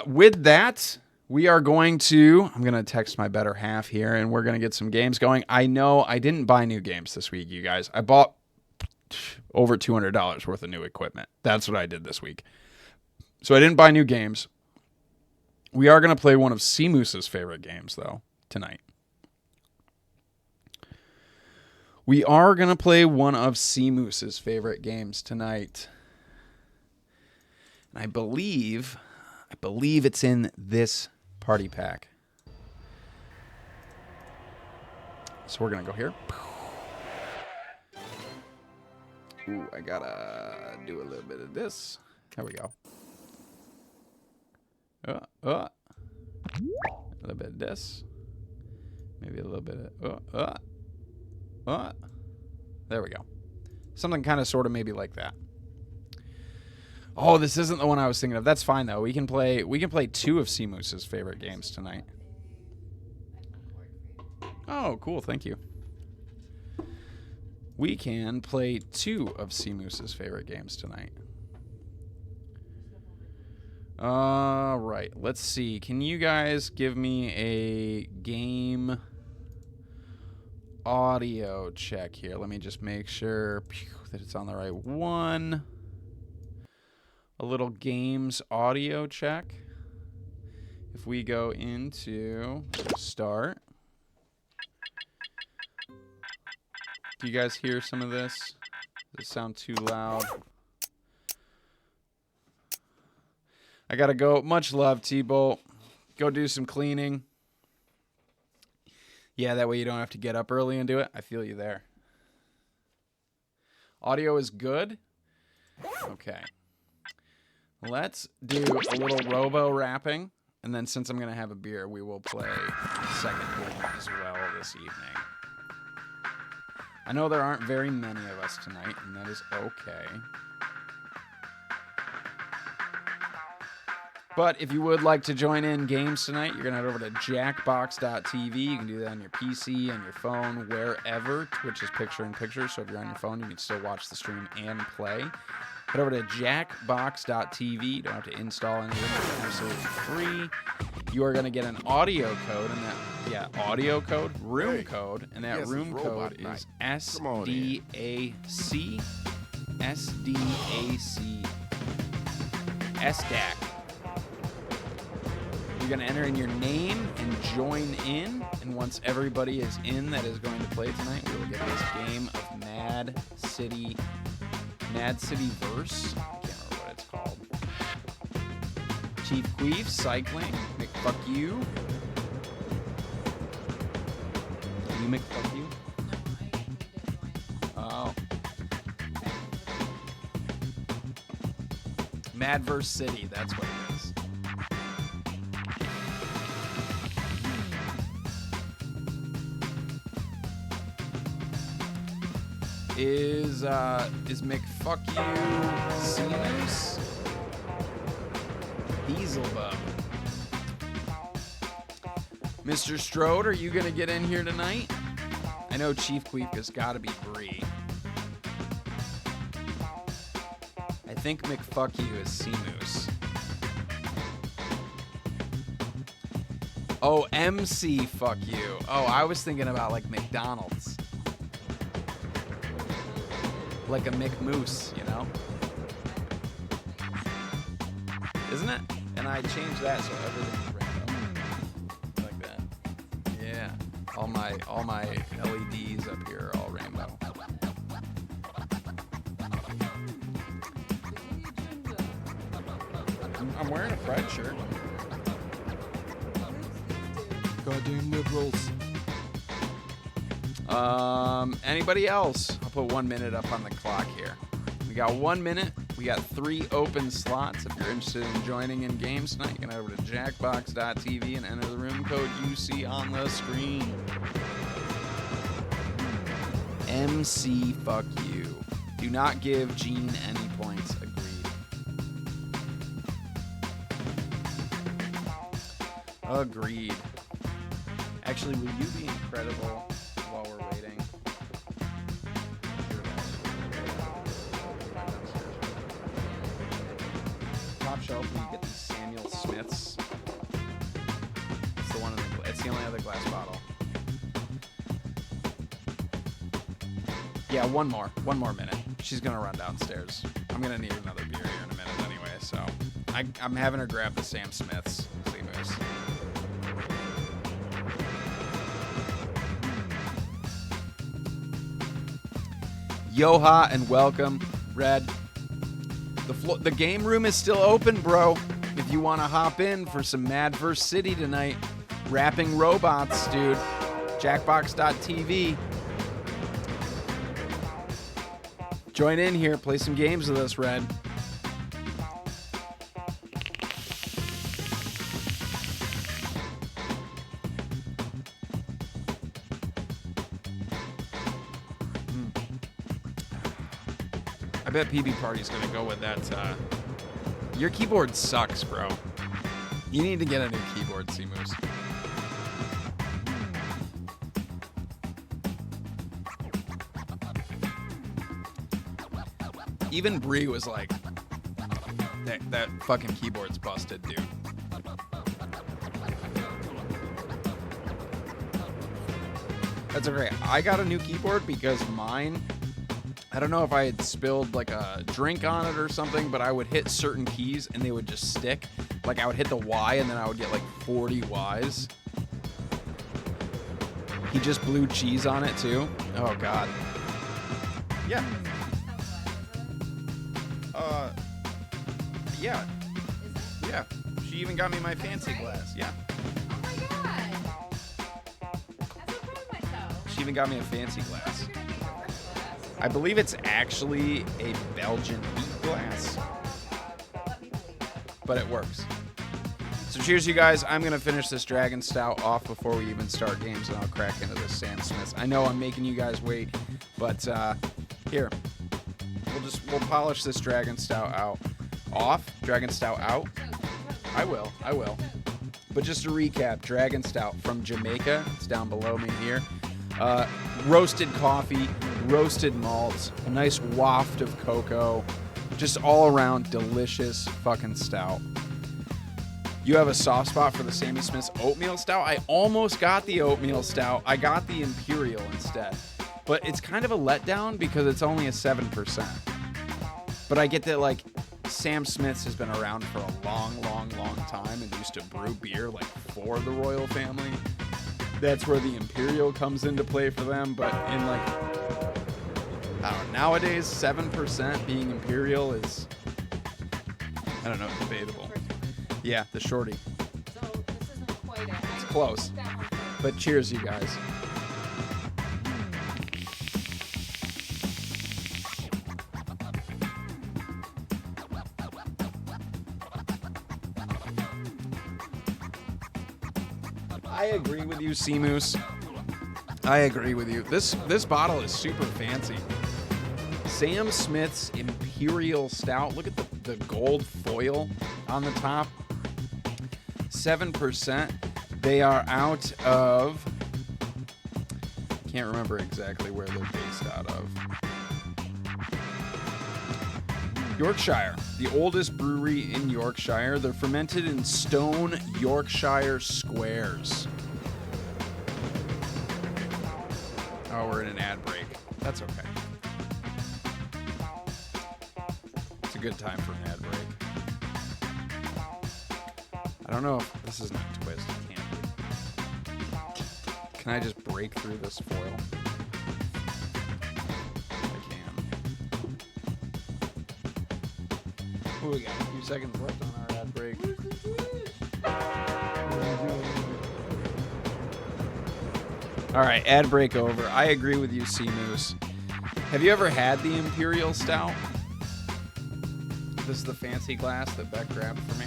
With that, I'm going to text my better half here, and we're going to get some games going. I know I didn't buy new games this week, you guys. I bought over $200 worth of new equipment. That's what I did this week. So I didn't buy new games. We are going to play one of Seamus's favorite games, though, tonight. We are going to play one of Seamus's favorite games tonight. And I believe it's in this party pack. So we're going to go here. Ooh, I gotta do a little bit of this. There we go. A little bit of this. Maybe a little bit of there we go. Something kind of sort of maybe like that. Oh, this isn't the one I was thinking of. That's fine though. We can play 2 of Seamus's favorite games tonight. Oh, cool. Thank you. We can play 2 of Seamus's favorite games tonight. All right. Let's see. Can you guys give me a game audio check here? Let me just make sure that it's on the right one. A little games audio check. If we go into start. Do you guys hear some of this? Does it sound too loud? I gotta go. Much love, T-Bolt. Go do some cleaning. Yeah, that way you don't have to get up early and do it. I feel you there. Audio is good? Okay. Let's do a little robo-rapping. And then since I'm going to have a beer, we will play second game as well this evening. I know there aren't very many of us tonight, and that is okay. But if you would like to join in games tonight, you're going to head over to jackbox.tv. You can do that on your PC, on your phone, wherever. Twitch is picture-in-picture, so if you're on your phone, you can still watch the stream and play. Head over to jackbox.tv. You don't have to install anything. It's absolutely free. You are going to get an audio code, and that, audio code, room code, and that room code is SDAC. SDAC. SDAC. You're going to enter in your name and join in. And once everybody is in that is going to play tonight, we will get this game of Mad City Verse. I can't remember what it's called. Chief Queef, Cycling, McFuck You. You McFuck You? Oh. Madverse City, that's what it is. Is McFuck You Seamus? Beelzebub. Mr. Strode, are you going to get in here tonight? I know Chief Queef has got to be Bree. I think McFuck You is Seamus. Oh, MC Fuck You. Oh, I was thinking about like McDonald's. Like a McMoose, you know? Isn't it? And I changed that so everything's rainbow. Like that. Yeah. All my LEDs up here are all rainbow. I'm wearing a Fred shirt. Goddamn liberals. Anybody else? I'll put 1 minute up on the clock here. We got 1 minute. We got 3 open slots. If you're interested in joining in games tonight, you can head over to jackbox.tv and enter the room code you see on the screen. MC Fuck You. Do not give Gene any points. Agreed. Actually, will you be incredible while we're waiting? Top shelf, we get these Samuel Smiths. It's the one. It's the only other glass bottle. Yeah, one more minute. She's gonna run downstairs. I'm gonna need another beer here in a minute anyway. So I'm having her grab the Sam Smiths. Seamus. Yoha and welcome, Red. The game room is still open, bro. If you want to hop in for some Madverse City tonight, rapping robots, dude. Jackbox.tv. Join in here. Play some games with us, Red. I bet PB Party's going to go with that. Your keyboard sucks, bro. You need to get a new keyboard, Seamus. Even Bree was like, that fucking keyboard's busted, dude. That's okay. I got a new keyboard because mine, I don't know if I had spilled like a drink on it or something, but I would hit certain keys and they would just stick. Like I would hit the Y and then I would get like 40 Ys. He just blew cheese on it too. Oh God. Yeah. Yeah. Yeah. She even got me my fancy glass. Yeah. Oh my god. That's so proud of myself. She even got me a fancy glass. You're gonna get your first glass. I believe it's actually a Belgian wheat glass, Let me believe it. but it works. So cheers, you guys. I'm going to finish this Dragon Stout off before we even start games, and I'll crack into this Sam Smiths. I know I'm making you guys wait, but here. We'll polish this Dragon Stout out. Off? Dragon Stout out? I will. But just to recap, Dragon Stout from Jamaica. It's down below me here. Roasted coffee, roasted malts, a nice waft of cocoa. Just all around delicious fucking stout. You have a soft spot for the Samuel Smiths Oatmeal Stout. I almost got the Oatmeal Stout. I got the Imperial instead. But it's kind of a letdown because it's only a 7%. But I get that, like, Sam Smiths has been around for a long time and used to brew beer, like, for the royal family. That's where the Imperial comes into play for them. But in, like, I don't know, nowadays, 7% being Imperial is, I don't know, debatable. Yeah, the shorty. So this isn't quite it. It's close. But cheers, you guys. I agree with you, Seamus. I agree with you. This bottle is super fancy. Sam Smiths Imperial Stout. Look at the gold foil on the top. 7%. They are out of, can't remember exactly where they're based out of. Yorkshire, the oldest brewery in Yorkshire. They're fermented in stone Yorkshire squares. Oh, we're in an ad break. That's okay. It's a good time for an ad break. I don't know if this isn't a twist. It can't be. Can I just break through this foil? I can. Oh, we got a few seconds left on our ad break. All right, ad break over. I agree with you, Seamus. Have you ever had the Imperial Stout? This is the fancy glass that Beck grabbed for me.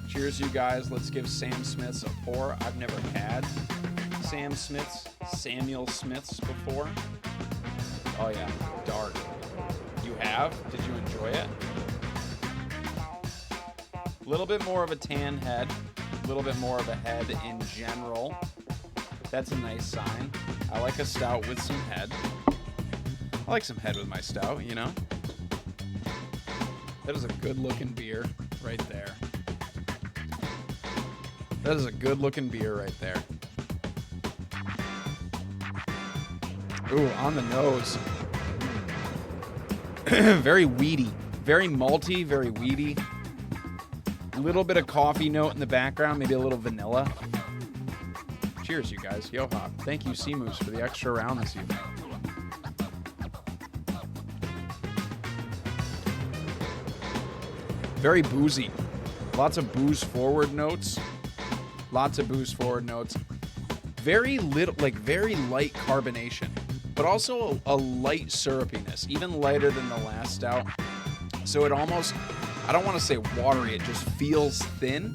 Cheers, you guys. Let's give Sam Smiths a pour. I've never had Samuel Smiths before. Oh, yeah. Dark. You have? Did you enjoy it? A little bit more of a tan head. A little bit more of a head in general. That's a nice sign. I like a stout with some head. I like some head with my stout, you know? That is a good-looking beer right there. That is a good-looking beer right there. Ooh, on the nose. Very weedy. Very malty, very weedy. A little bit of coffee note in the background, maybe a little vanilla. Cheers, you guys. Yoha. Thank you, Seamus, for the extra round this evening. Very boozy. Lots of booze forward notes. Very little, like very light carbonation. but also a light syrupiness, even lighter than the last stout. So it almost, I don't want to say watery, it just feels thin.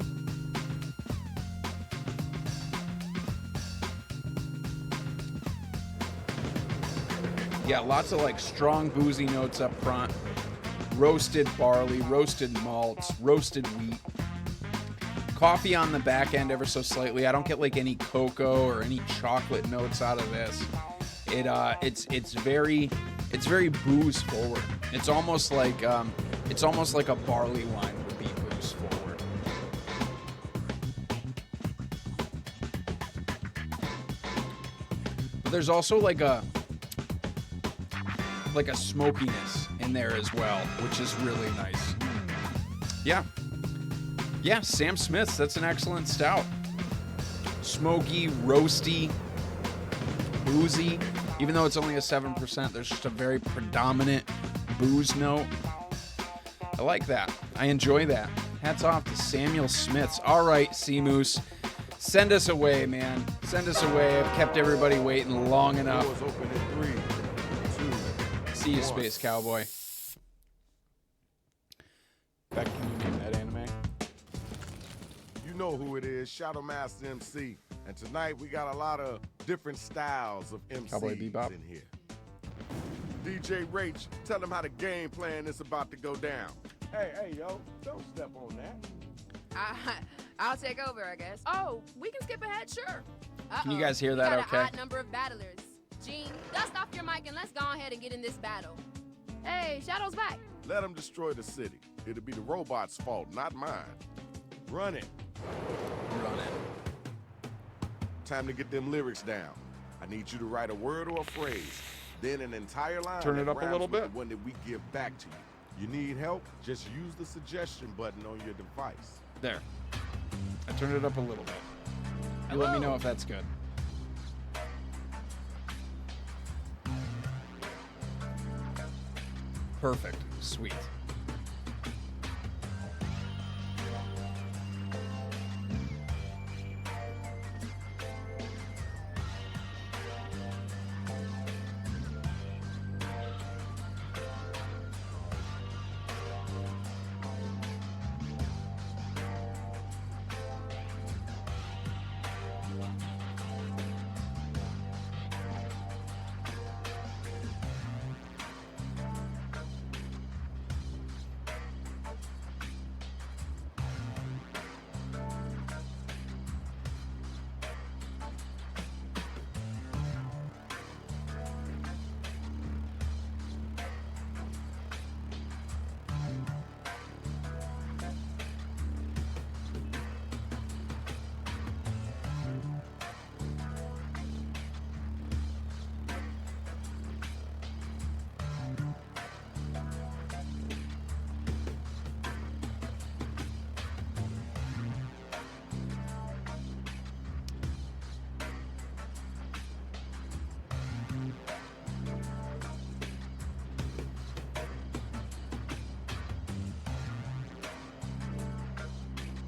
Yeah, lots of like strong boozy notes up front. Roasted barley, roasted malts, roasted wheat. Coffee on the back end ever so slightly. I don't get like any cocoa or any chocolate notes out of this. It's very booze forward. It's almost like a barley wine would be booze forward. But there's also like a smokiness in there as well, which is really nice. Yeah, Sam Smith's, that's an excellent stout. Smoky, roasty, boozy. Even though it's only a 7%, there's just a very predominant booze note. I like that. I enjoy that. Hats off to Samuel Smiths. All right, Seamus, send us away, man. Send us away. I've kept everybody waiting long enough. Doors open in 3, 2. See you, Space Cowboy. Beck, can you name that anime? You know who it is, Shadow Master MC. And tonight we got a lot of different styles of Cowboy MCs Bebop. in here. DJ Rach, tell them how the game plan is about to go down. Hey, yo, don't step on that. I'll take over, I guess. Oh, we can skip ahead, sure. Can you guys hear that we got okay? an odd number of battlers. Gene, dust off your mic and let's go ahead and get in this battle. Hey, Shadow's back. Let them destroy the city. It'll be the robot's fault, not mine. Run it. Run it. Time to get them lyrics down. I need you to write a word or a phrase, then an entire line. Turn it that up a rhymes little with bit. The one that we give back to you. You need help? Just use the suggestion button on your device. There. I turned it up a little bit. You let me know if that's good. Perfect. Sweet.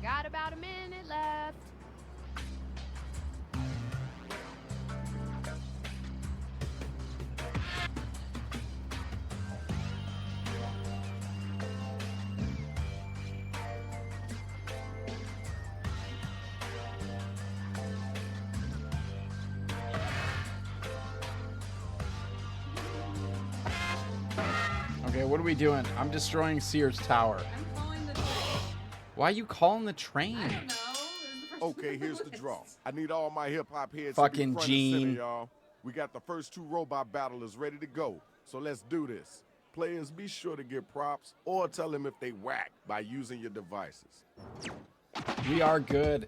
Got about a minute left. Okay, what are we doing? I'm destroying Sears Tower. I'm calling the train. Why are you calling the train? I don't know. It was the first Okay, one here's on the list. draw. I need all my hip-hop heads Fucking to be front and center, Gene. y'all. We got the first 2 robot battlers ready to go, so let's do this. Players, be sure to give props or tell them if they whack by using your devices. We are good.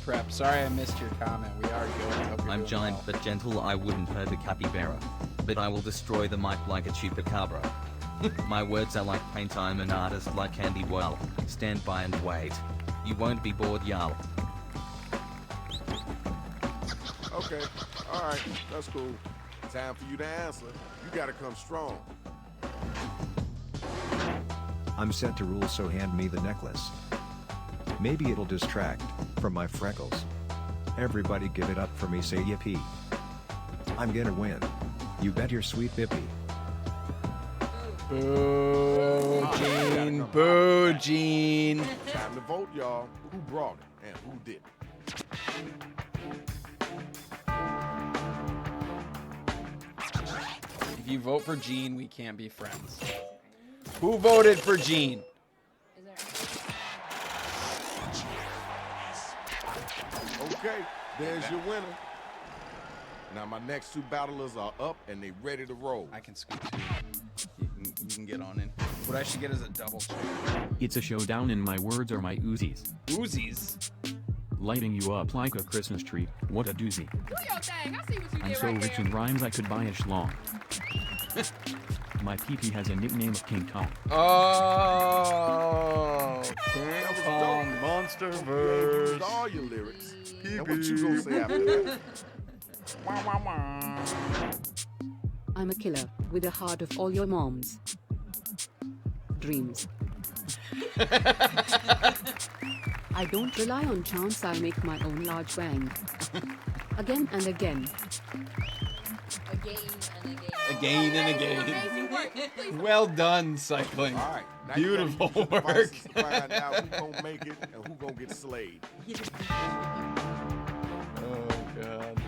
Prep. Sorry I missed your comment. We are good. I hope you're I'm doing giant well. but gentle, I wouldn't hurt a capybara. But I will destroy the mic like a chupacabra. My words are like paint, I'm an artist like Andy Well. Stand by and wait. You won't be bored, y'all. Okay, all right, that's cool. Time for you to answer. You gotta come strong. I'm set to rule, so hand me the necklace. Maybe it'll distract from my freckles. Everybody give it up for me, say yippee. I'm gonna win. You bet your sweet bippy. Boo, Gene. Boo, Gene. Time to vote, y'all. Who brought it and who didn't? If you vote for Gene, we can't be friends. Who voted for Gene? Is there? Okay, there's your winner. Now my next two battlers are up and they ready to roll. I can scoot too. You can get on in. What I should get is a double check. It's a showdown and my words are my Uzis. Uzis. Lighting you up like a Christmas tree, what a doozy. Do your thing. I see what you I'm did so right rich there. in rhymes I could buy a schlong. My PP has a nickname of King Kong. Oh, King That was Kong dope. Monster You Verse. used all your lyrics. And what you gonna say after that? I'm a killer with a heart of all your moms. Dreams. I don't rely on chance, I make my own large bang. Again and again. Again and again. Again and again. Amazing work. Please. Well done, cycling. All right. Now Beautiful you gotta use your work. devices to find out who gonna make it and who gonna get slayed. Oh, God.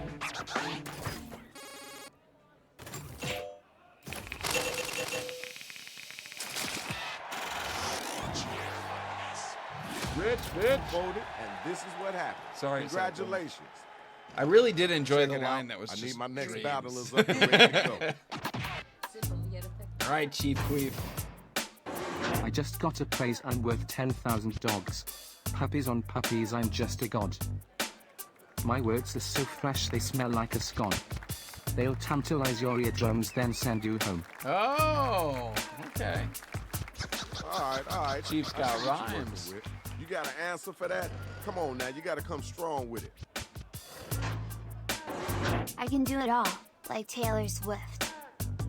Rich voted, and this is what happened. Sorry, Congratulations. I really did enjoy Check the it line out. that was I just need my next dreams. battlers up and ready to go. Sit from here to pick. All right, Chief Queef. I just got a praise I'm worth 10,000 dogs. Puppies on puppies, I'm just a god. My words are so fresh they smell like a scone. They'll tantalize your eardrums then send you home. Oh, okay. All right. Chief's I got see what you're rhymes. working with. You got an answer for that? Come on now, you gotta come strong with it. I can do it all, like Taylor Swift.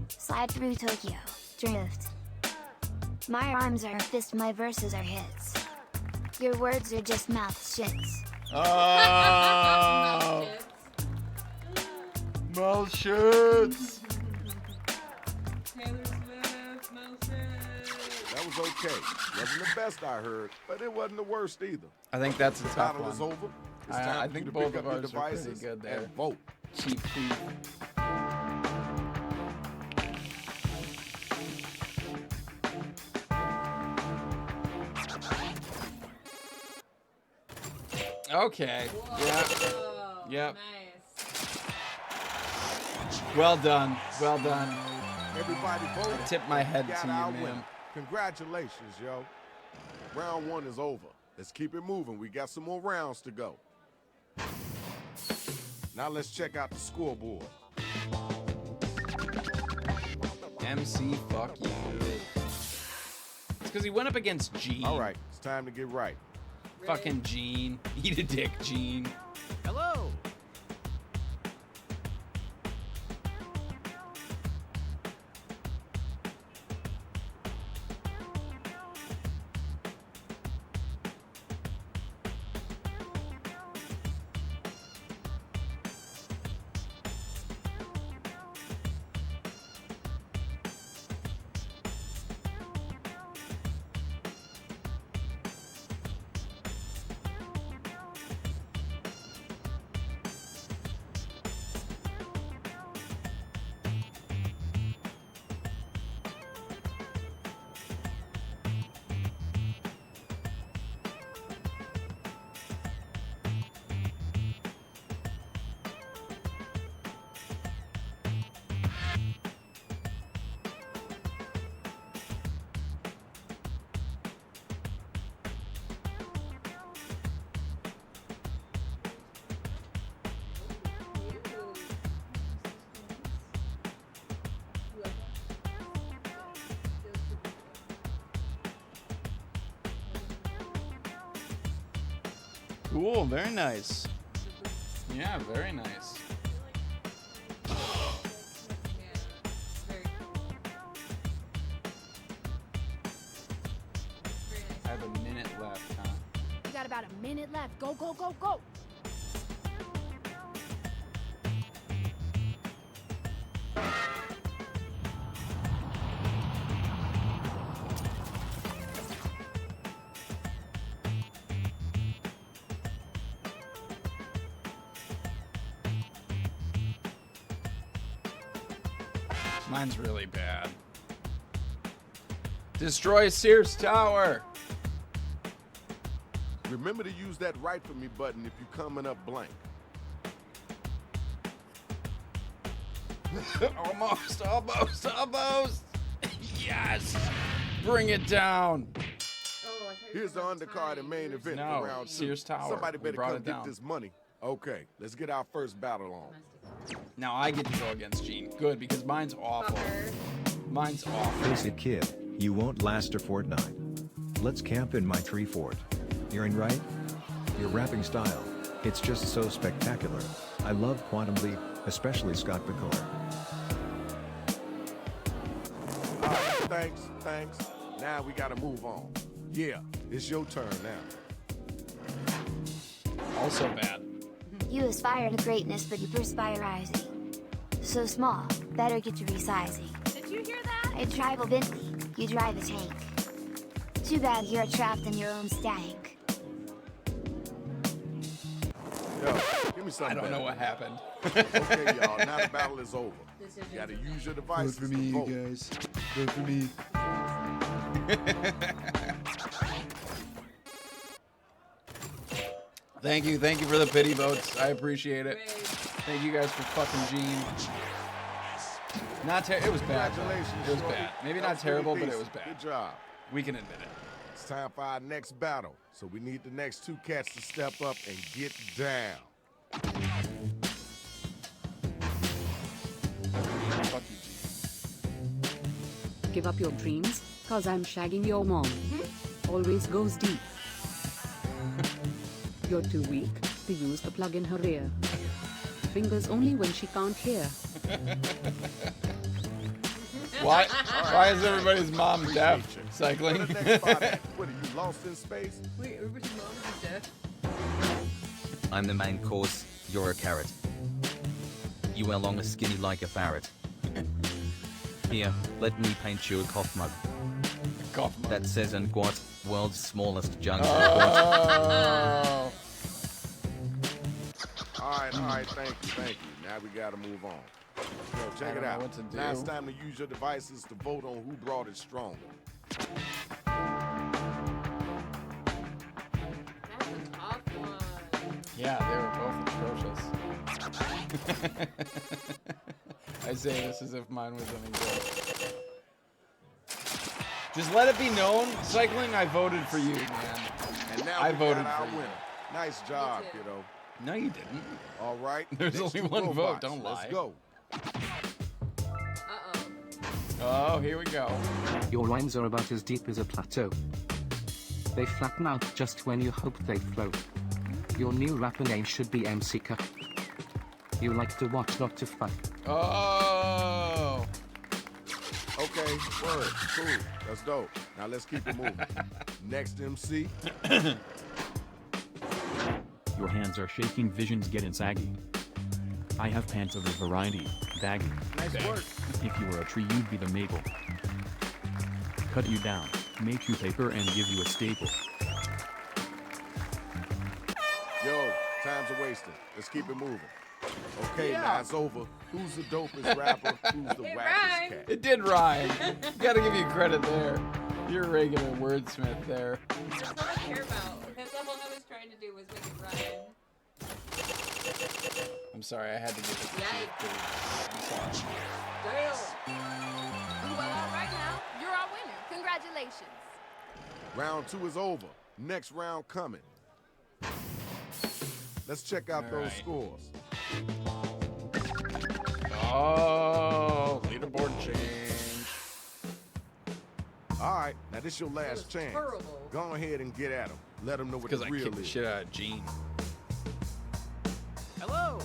Slide through Tokyo, drift. My rhymes are a fist, my verses are hits. Your words are just mouth shits. Oh, mouth shirts. Taylor Swift, Melson. That was okay. Wasn't the best I heard, but it wasn't the worst either. I think that's a The tough battle is one. over. It's I time for think you to both pick of up your ours are pretty devices good there. and vote. Chief Queef. Okay. Whoa, Yep. Nice. Well done. Well done. Everybody voted. Tip my head Got to our you, winner. man. Congratulations, yo. Round one is over. Let's keep it moving. We got some more rounds to go. Now let's check out the scoreboard. MC, fuck you. It's because he went up against Gene. All right, it's time to get right. Fucking Gene. Eat a dick, Gene. Hello. Cool. Very nice. Yeah, very nice. Very cool. Very nice. I have a minute left, huh? You got about a minute left. Go, go, go, go. Mine's really bad. Destroy Sears Tower. Remember to use that right for me button if you're coming up blank. Almost. Yes. Bring it down. Oh, I thought you Here's the were undercard and main event No, for round 2. Sears Tower. Somebody We better brought come it get down. this money. Okay, let's get our first battle on. Now I get to go against Gene. Good, because mine's awful. Mine's awful. Face it, kid, you won't last a fortnight. Let's camp in my tree fort. Hearing right? Your rapping style. It's just so spectacular. I love Quantum Leap, especially Scott Bakor. All right, thanks. Now we gotta move on. Yeah, it's your turn now. Also bad. You aspire to greatness, but you perspire rising. So small, better get to resizing. Did you hear that? A tribal Bentley, you drive a tank. Too bad you're trapped in your own stank. Yo, give me I something don't know better. what happened. Okay, y'all, now the battle is over. You gotta use your devices to vote. guys. Vote for me. Thank you for the pity votes. I appreciate it. Thank you guys for fucking Gene. It was bad. Congratulations, It was shorty. bad. Maybe That not was pretty terrible, but it decent. was bad. Good job. We can admit it. It's time for our next battle. So we need the next 2 cats to step up and get down. Fuck you, Gene. Give up your dreams, cause I'm shagging your mom. Always goes deep. You're too weak to use the plug in her ear. Fingers only when she can't hear. Why is everybody's mom deaf? Cycling? Where the next spot at? What, are you lost in space? Wait, everybody's mom is deaf. I'm the main course, you're a carrot. You are long and skinny like a ferret. Here, let me paint you a cough mug. Cough mug. That says Nguat, world's smallest jungle. Oh. All right, thank you. Now we gotta move on. Yo, check don't it know out. what to do. Now it's time to use your devices to vote on who brought it stronger. That's a tough one. Yeah, they were both atrocious. I say this as if mine was any good. Just let it be known, Cycling, I voted for you, man. And now I we voted got our for you. winner. Nice job, too. kiddo. No, you didn't. All right. There's next only two one vote, robots. don't lie. Let's go. Uh-oh. Oh, here we go. Your rhymes are about as deep as a plateau. They flatten out just when you hope they flow. Your new rapper name should be MC Cup. You like to watch, not to fuck. Oh. Okay, word. Cool. That's dope. Now let's keep it moving. Next MC. Your hands are shaking, visions getting saggy. I have pants of a variety, baggy. Nice work. If you were a tree, you'd be the maple. Cut you down, make you paper, and give you a staple. Yo, time's a wasting. Let's keep it moving. Okay, Yeah. now it's over. Who's the dopest rapper? Who's the It wackest rhymed. cat? It did rhyme. Gotta give you credit there. You're a regular wordsmith there. That's all I care about. That's all I was trying to do was make it rhyme. I'm sorry, I had to give it to you. Yikes. I'm sorry. Damn. Well, all right now. You're our winner. Congratulations. Round 2 is over. Next round coming. Let's check out All those right. scores. Oh, leaderboard change. All right, now this your last chance. terrible. Go ahead and get at them. Let them know what Because the I real kicked the is. shit out of Gene. Hello.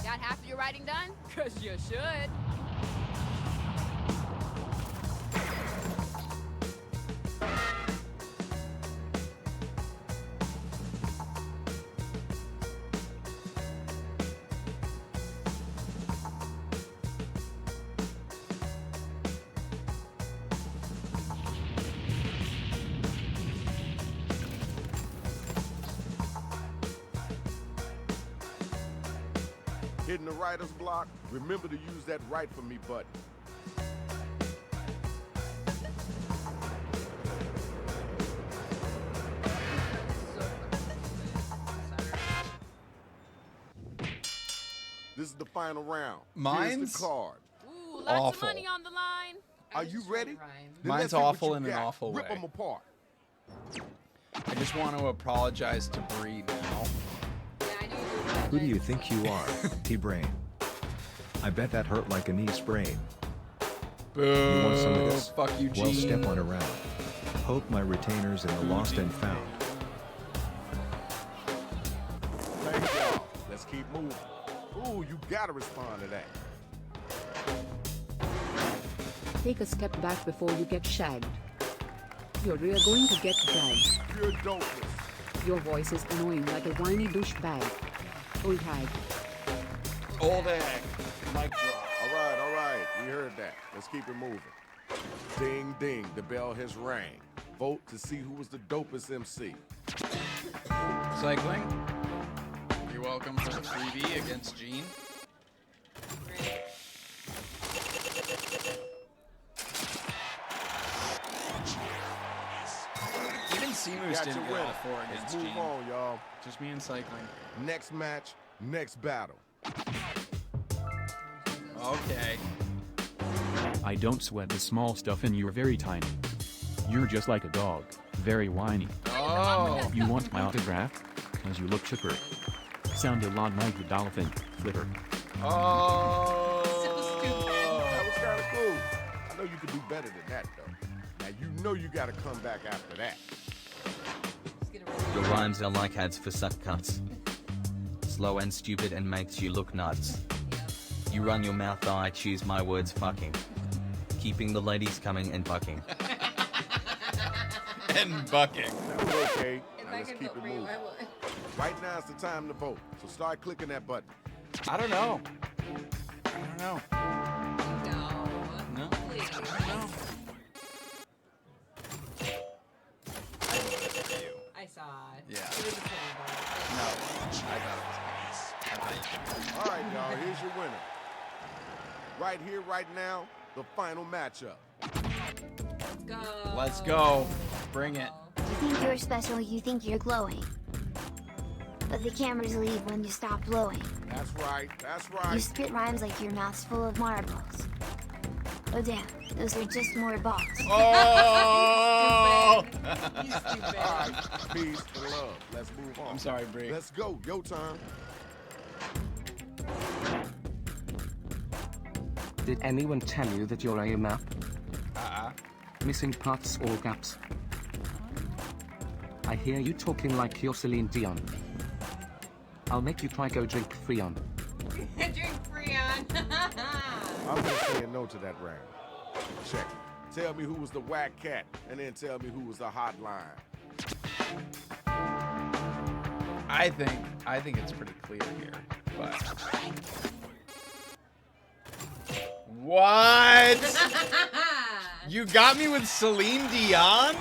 Got half of your writing done? Cause you should. Hitting the writer's block, remember to use that write for me button. This is the final round. Here's Mine's the card. Ooh, lots awful. of money on the line. Are you ready? Then Mine's let's see what awful you in an got. awful Rip way. them apart. I just want to apologize to Bree now. Who do you think you are, T-Brain? I bet that hurt like a knee sprain. Boo. You want some of this? Fuck you, Gene. Well, step on around. Poke my retainers in the lost and found. Thank y'all. Let's keep moving. Ooh, you gotta respond to that. Take a step back before you get shagged. You're really going to get dragged. You're dopeless. Your voice is annoying like a whiny douchebag. Old hag. Old egg. Mic drop. All right. We heard that. Let's keep it moving. Ding, ding. The bell has rang. Vote to see who was the dopest MC. Cycling. You're welcome for the freebie against Gene. Even Seamus Got didn't your go winner. all four Let's against move Gene. on, y'all. Just me and cycling. Next match, next battle. Okay. I don't sweat the small stuff and you're very tiny. You're just like a dog, very whiny. Oh. You want my autograph? Cause you look chipper. Sound a lot like the dolphin, Flipper. Oh. That was kind of cool. I know you could do better than that, though. Now you know you got to come back after that. Your rhymes are like ads for suck cuts. Slow and stupid and makes you look nuts. You run your mouth, I choose my words fucking. Keeping the ladies coming and bucking. And bucking. That was okay. If Now I let's could keep vote it for you, moving. I would. Right now it's the time to vote. So start clicking that button. I don't know. I don't know. No. No. Please. I don't know. I voted for you. I saw it. Yeah. It was a pity vote. No, I thought it was. I thought you. All right, y'all, here's your winner. Right here, right now, the final matchup. Let's go. Let's go. Bring it. You think you're special, you think you're glowing. But the cameras leave when you stop blowing. That's right, that's You right. spit rhymes like your mouth's full of marbles. Oh damn, those are just more balls. Oh! You stupid. All right, peace and love. Let's move on. I'm sorry, Bree. Let's go, your turn. Did anyone tell you that you're a map? Uh-uh. Missing parts or gaps? I hear you talking like you're Celine Dion. I'll make you try go drink Freon. Drink Freon. I'm just saying no to that round. Check it. Tell me who was the whack cat, and then tell me who was the hotline. I think it's pretty clear here, but what? You got me with Celine Dion?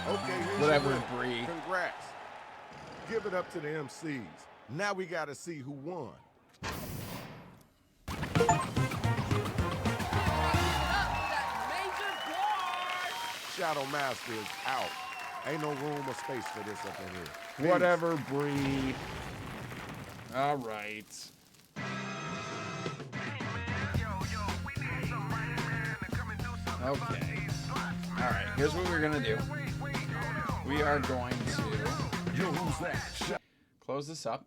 Okay, here's Whatever, your winner. Bree. Congrats. Give it up to the MCs. Now we gotta see who won. Shadow Master is out. Ain't no room or space for this up in here. Peace. Whatever, Bree. All right. Okay. All right. Here's what we're gonna do. We are going to close this up,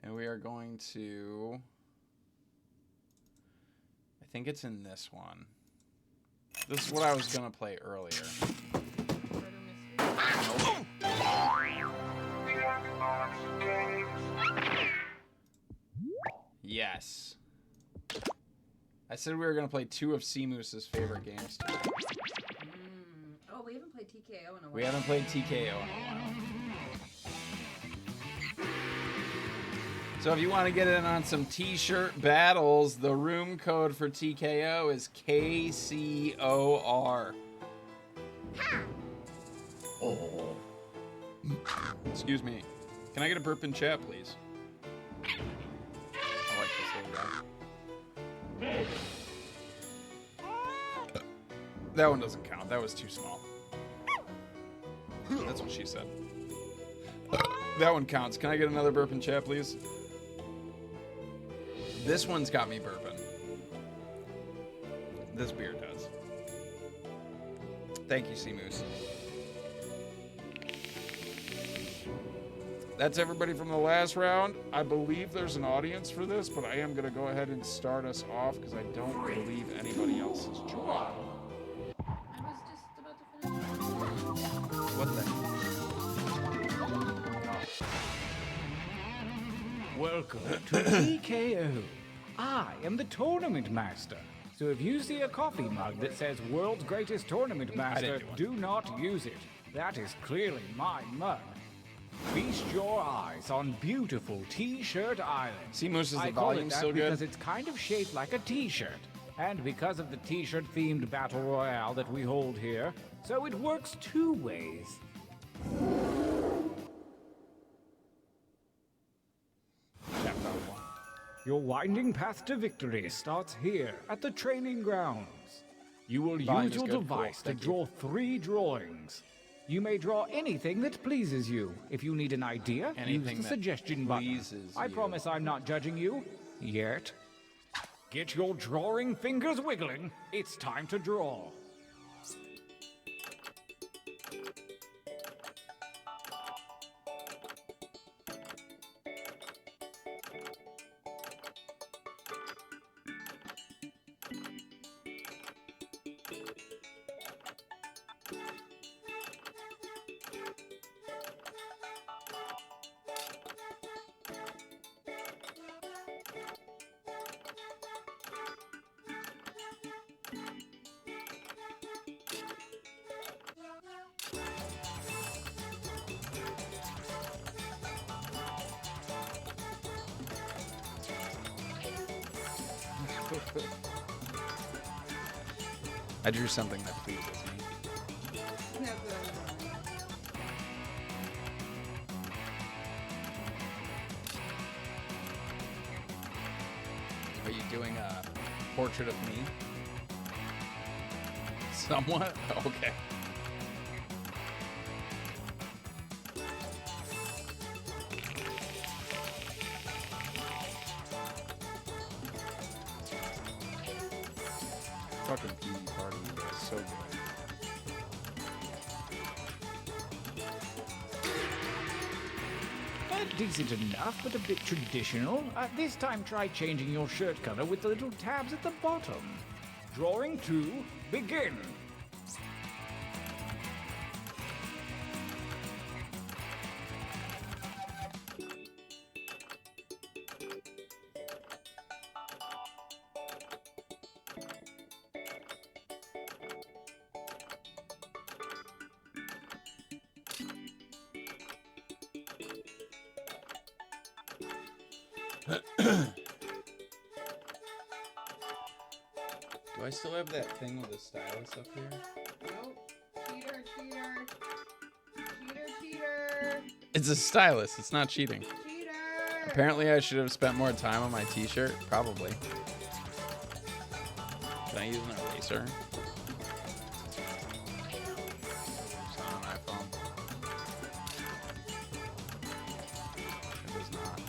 and we are going to. I think it's in this one. This is what I was gonna play earlier. Yes. I said we were going to play 2 of Seamus's favorite games today. Oh, we haven't played TKO in a while. We haven't played TKO in a while. So if you want to get in on some t-shirt battles, the room code for TKO is KCOR. Oh. Excuse me. Can I get a burp in chat, please? I like this little guy. That one doesn't count. That was too small. That's what she said. That one counts. Can I get another burp in chat, please? This one's got me burping. This beer does. Thank you, Seamus. That's everybody from the last round. I believe there's an audience for this, but I am going to go ahead and start us off because I don't believe anybody else has joined. I was just about to finish. What the? Welcome to TKO. I am the tournament master. So if you see a coffee mug that says World's Greatest Tournament Master, do not use it. That is clearly my mug. Feast your eyes on beautiful T-shirt Island. Seamus, is the I call volume it that still good? because it's kind of shaped like a T-shirt. And because of the T-shirt themed battle royale that we hold here, so it works 2 ways. Your winding path to victory starts here at the training grounds. You will Volume use is your good. device Cool. to Thank draw 3 drawings. You may draw anything that pleases you. If you need an idea, Anything use the that suggestion button. pleases I you. promise I'm not judging you. Yet. Get your drawing fingers wiggling. It's time to draw. I drew something that pleases me. Are you doing a portrait of me? Somewhat? Okay. Fucking PE party is so good. Decent enough, but a bit traditional. This time try changing your shirt color with the little tabs at the bottom. Drawing 2, begin. Do I still have that thing with the stylus up here? Nope. Cheater, cheater. Cheater, cheater. It's a stylus. It's not cheating. Cheater. Apparently, I should have spent more time on my t-shirt. Probably. Can I use an eraser? It's not on my phone. It does not.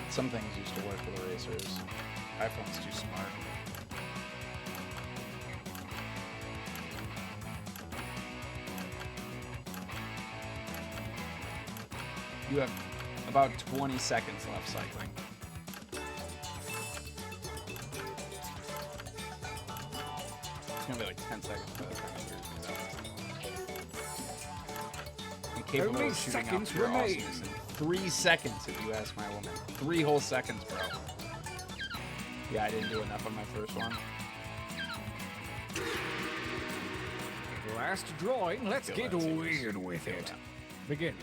Some things used to work with erasers. iPhone's too smart. You have about 20 seconds left cycling. It's gonna be like 10 seconds by the time it hears me though. capable Only of shooting up seconds pure remain. awesomeness in 3 seconds, if you ask my woman. 3 whole seconds, bro. Yeah, I didn't do enough on my first one. Last drawing, let's get weird with it. Begin.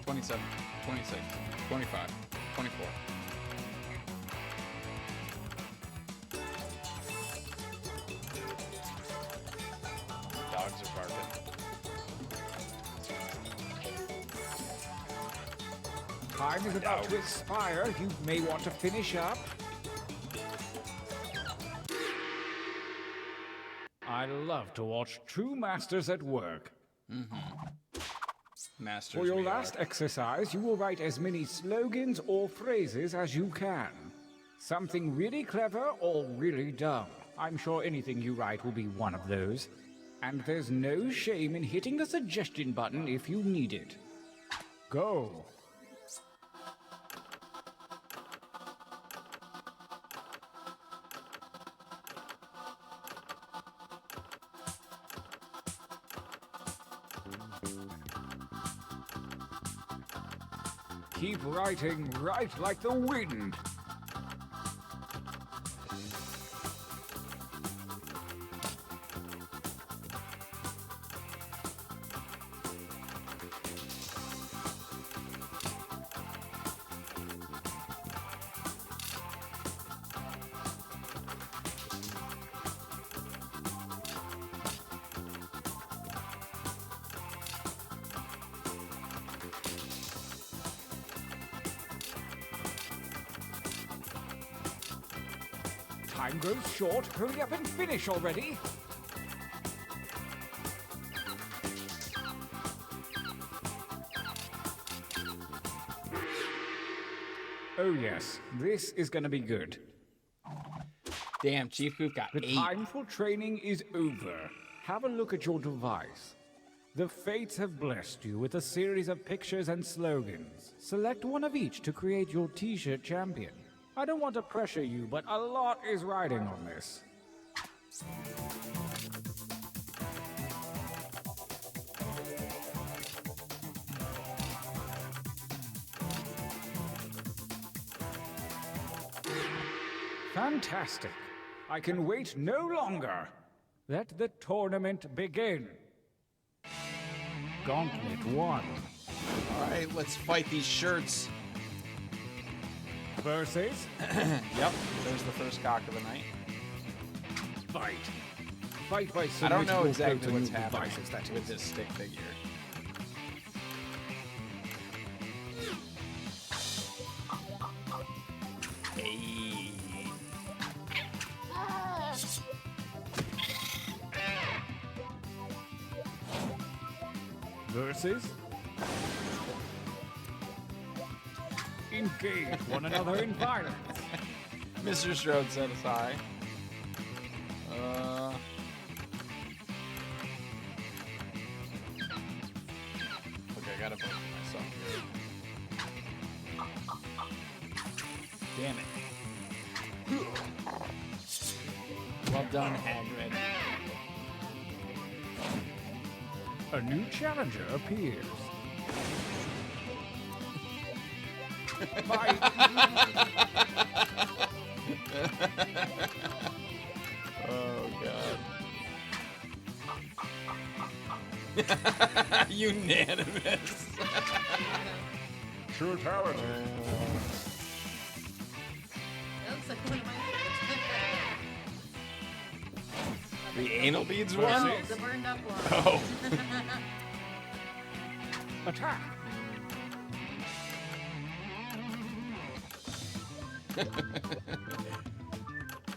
$27, $26, $25, $24. Dogs are barking. Time is about to expire. You may want to finish up. I love to watch true masters at work. Masters For your we last are. exercise, you will write as many slogans or phrases as you can. Something really clever or really dumb. I'm sure anything you write will be one of those. And there's no shame in hitting the suggestion button if you need it. Go. Keep writing, write like the wind. Time grows short. Hurry up and finish already. Oh yes, this is gonna be good. Damn, Chief Goof got The 8. time for training is over. Have a look at your device. The fates have blessed you with a series of pictures and slogans. Select one of each to create your t-shirt champion. I don't want to pressure you, but a lot is riding on this. Fantastic. I can wait no longer. Let the tournament begin. Gauntlet 1. All right, let's fight these shirts. Versus Yep, there's the first cock of the night. fight. Fight by I don't know submitting exactly your what's new happening devices, that with is. this stick figure. Hey. Versus engage one another in violence. Mr. Strode set aside. Okay, I gotta vote for myself here. Damn it. Well done, Hagrid. A new challenger appears. Oh, God. Unanimous. True talent. That looks like one of my favorites. The anal beads No, one? the burned up one. Oh. Attack.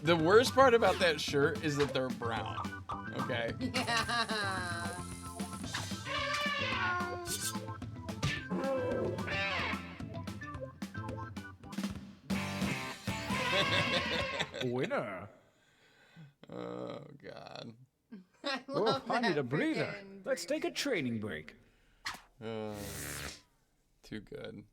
The worst part about that shirt is that they're brown. Okay. Yeah. Winner. Oh God. I Oh, love I need that a breather. freaking Let's take a training break. Too good.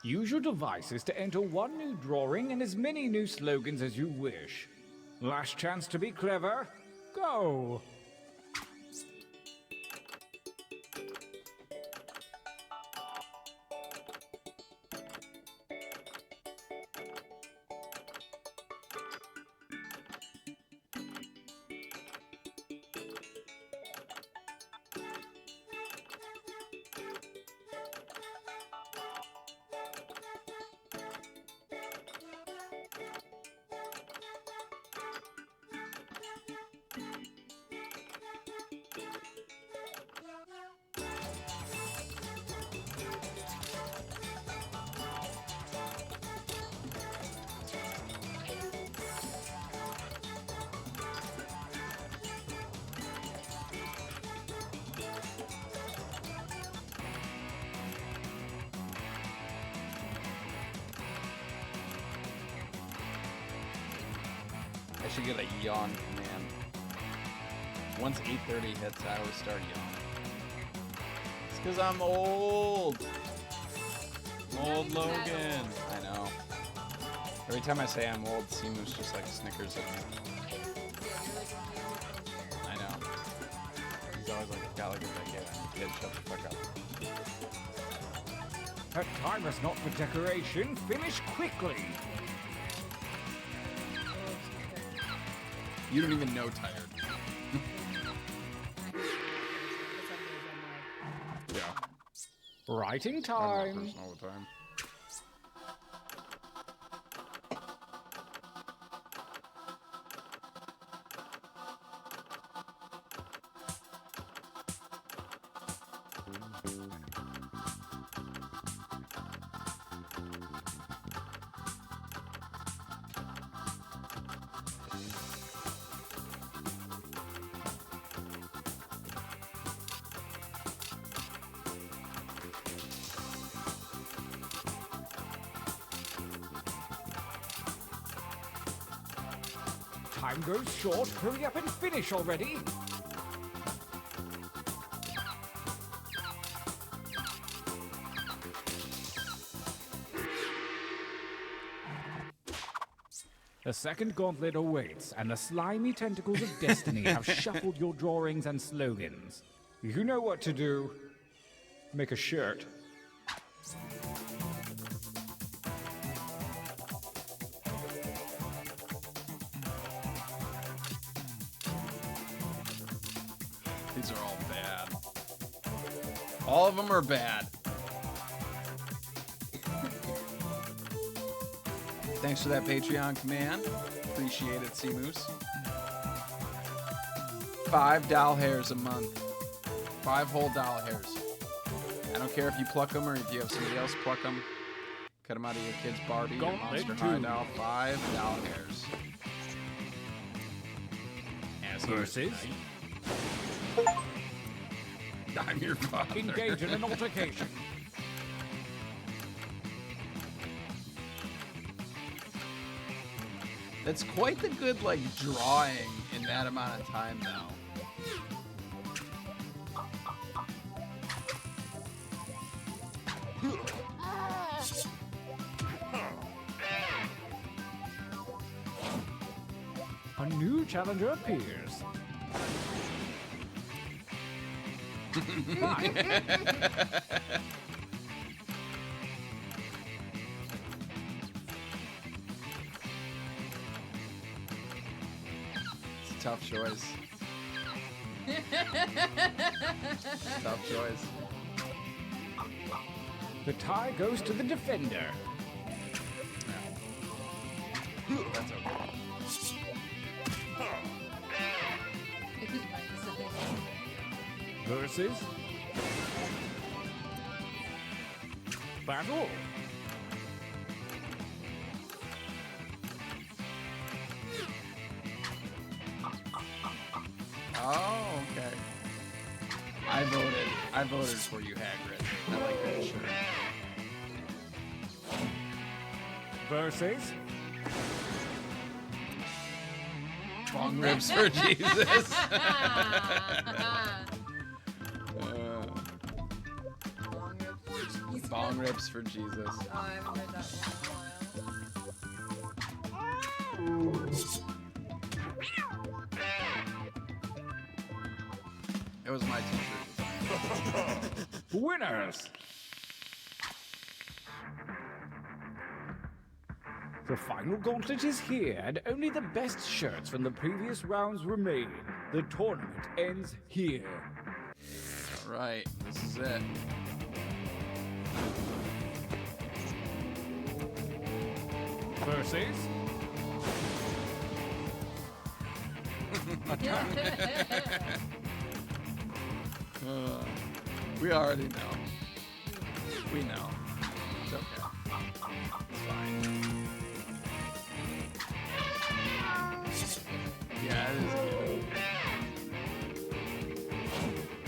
Use your devices to enter one new drawing and as many new slogans as you wish. Last chance to be clever. Go! I should get a yawn command. Once 8:30 hits, I always start yawning. It's because I'm old. Old Logan. I know. Every time I say I'm old, Seamus just like snickers at me. I know. He's always like, got like a decade on you, kid, shut the fuck up. That time is not for decoration. Finish quickly. You don't even know tired. Yeah. Writing I'm time. that person all the time. Time goes short. Hurry up and finish already. The second gauntlet awaits, and the slimy tentacles of destiny have shuffled your drawings and slogans. You know what to do. Make a shirt. These are all bad. All of them are bad. Thanks for that Patreon command. Appreciate it, Seamus. 5 doll hairs a month. 5 whole doll hairs. I don't care if you pluck them or if you have somebody else pluck them. Cut them out of your kid's Barbie or Monster High doll. 5 doll hairs. Versus. I'm your father. Engage in an altercation. That's quite the good, like, drawing in that amount of time, though. A new challenger appears. It's a tough choice. Tough choice. The tie goes to the defender. That's okay. Versus battle. Oh, okay. I voted for you, Hagrid. I like that shirt. Versus Bong ribs for Jesus. Bong ribs for Jesus. Oh, I haven't heard that one in a while. It was my t-shirt. winners. The final gauntlet is here, and only the best shirts from the previous rounds remain. The tournament ends here. All right, this is it. Versus We already know. We know. It's okay. It's fine. Yeah, it is good.